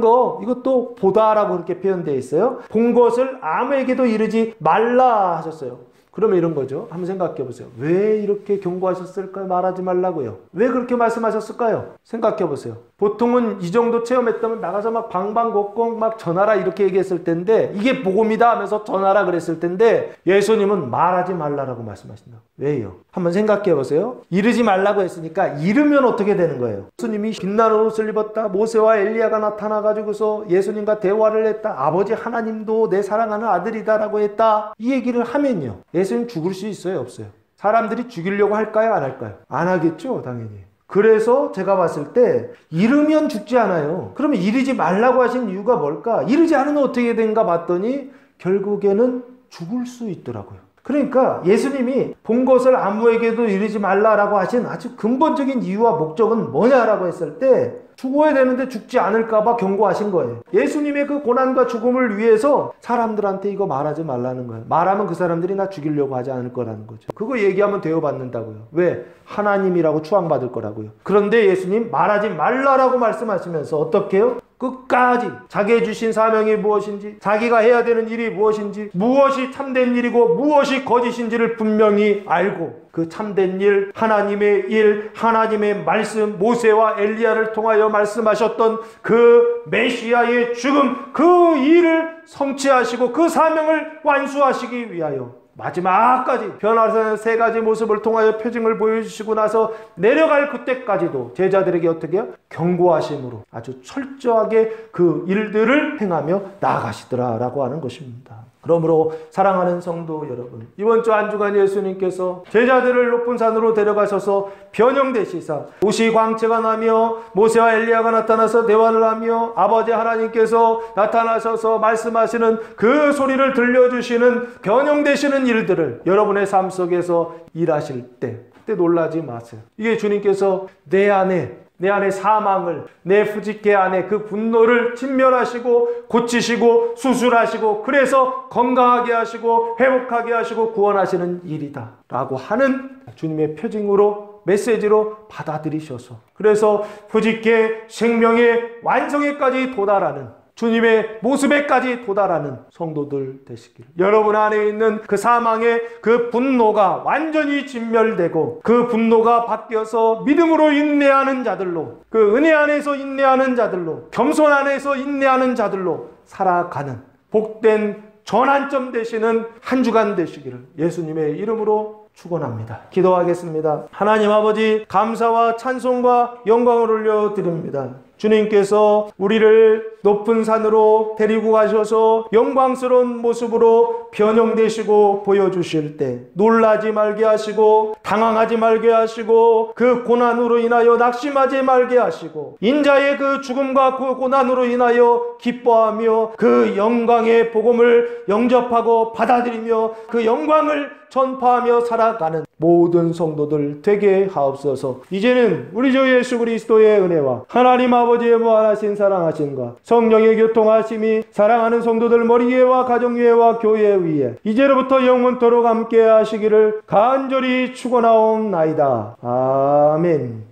거, 이것도 보다라고 그렇게 표현되어 있어요. 본 것을 아무에게도 이르지 말라 하셨어요. 그러면 이런 거죠. 한번 생각해 보세요. 왜 이렇게 경고하셨을까요? 말하지 말라고요. 왜 그렇게 말씀하셨을까요? 생각해 보세요. 보통은 이 정도 체험했다면 나가서 막 방방곡곡 막 전하라 이렇게 얘기했을 텐데 이게 복음이다 하면서 전하라 그랬을 텐데 예수님은 말하지 말라라고 말씀하신다. 왜요? 한번 생각해 보세요. 이르지 말라고 했으니까 이르면 어떻게 되는 거예요? 예수님이 빛나는 옷을 입었다. 모세와 엘리야가 나타나가지고서 예수님과 대화를 했다. 아버지 하나님도 내 사랑하는 아들이다라고 했다. 이 얘기를 하면요. 예수님 죽을 수 있어요? 없어요? 사람들이 죽이려고 할까요? 안 할까요? 안 하겠죠? 당연히. 그래서 제가 봤을 때 이르면 죽지 않아요. 그러면 이르지 말라고 하신 이유가 뭘까? 이르지 않으면 어떻게 된가 봤더니 결국에는 죽을 수 있더라고요. 그러니까 예수님이 본 것을 아무에게도 이르지 말라라고 하신 아주 근본적인 이유와 목적은 뭐냐라고 했을 때 죽어야 되는데 죽지 않을까 봐 경고하신 거예요. 예수님의 그 고난과 죽음을 위해서 사람들한테 이거 말하지 말라는 거예요. 말하면 그 사람들이 나 죽이려고 하지 않을 거라는 거죠. 그거 얘기하면 대우받는다고요. 왜? 하나님이라고 추앙받을 거라고요. 그런데 예수님 말하지 말라라고 말씀하시면서 어떻게 해요? 끝까지 자기의 주신 사명이 무엇인지, 자기가 해야 되는 일이 무엇인지, 무엇이 참된 일이고 무엇이 거짓인지를 분명히 알고 그 참된 일, 하나님의 말씀, 모세와 엘리야를 통하여 말씀하셨던 그 메시아의 죽음, 그 일을 성취하시고 그 사명을 완수하시기 위하여 마지막까지 변화된 세 가지 모습을 통하여 표징을 보여주시고 나서 내려갈 그때까지도 제자들에게 어떻게 해요? 경고하심으로 아주 철저하게 그 일들을 행하며 나아가시더라라고 하는 것입니다. 그러므로 사랑하는 성도 여러분, 이번 주 한 주간 예수님께서 제자들을 높은 산으로 데려가셔서 변형되시사 도시 광채가 나며 모세와 엘리야가 나타나서 대화를 하며 아버지 하나님께서 나타나셔서 말씀하시는 그 소리를 들려주시는 변형되시는 일들을 여러분의 삶 속에서 일하실 때 그때 놀라지 마세요. 이게 주님께서 내 안에 사망을, 내 후지께 안에 그 분노를 진멸하시고 고치시고 수술하시고 그래서 건강하게 하시고 회복하게 하시고 구원하시는 일이다 라고 하는 주님의 표징으로 메시지로 받아들이셔서 그래서 후지께 생명의 완성에까지 도달하는 주님의 모습에까지 도달하는 성도들 되시기를, 여러분 안에 있는 그 사망의 그 분노가 완전히 진멸되고 그 분노가 바뀌어서 믿음으로 인내하는 자들로, 그 은혜 안에서 인내하는 자들로, 겸손 안에서 인내하는 자들로 살아가는 복된 전환점 되시는 한 주간 되시기를 예수님의 이름으로 축원합니다. 기도하겠습니다. 하나님 아버지, 감사와 찬송과 영광을 올려드립니다. 주님께서 우리를 높은 산으로 데리고 가셔서 영광스러운 모습으로 변형되시고 보여주실 때 놀라지 말게 하시고 당황하지 말게 하시고 그 고난으로 인하여 낙심하지 말게 하시고 인자의 그 죽음과 그 고난으로 인하여 기뻐하며 그 영광의 복음을 영접하고 받아들이며 그 영광을 전파하며 살아가는 모든 성도들 되게 하옵소서. 이제는 우리 주 예수 그리스도의 은혜와 하나님 아버지의 무한하신 사랑하심과 성령의 교통하심이 사랑하는 성도들 머리 위에와 가정 위에와 교회 위에 이제로부터 영원토록 함께 하시기를 간절히 축원하옵나이다. 아멘.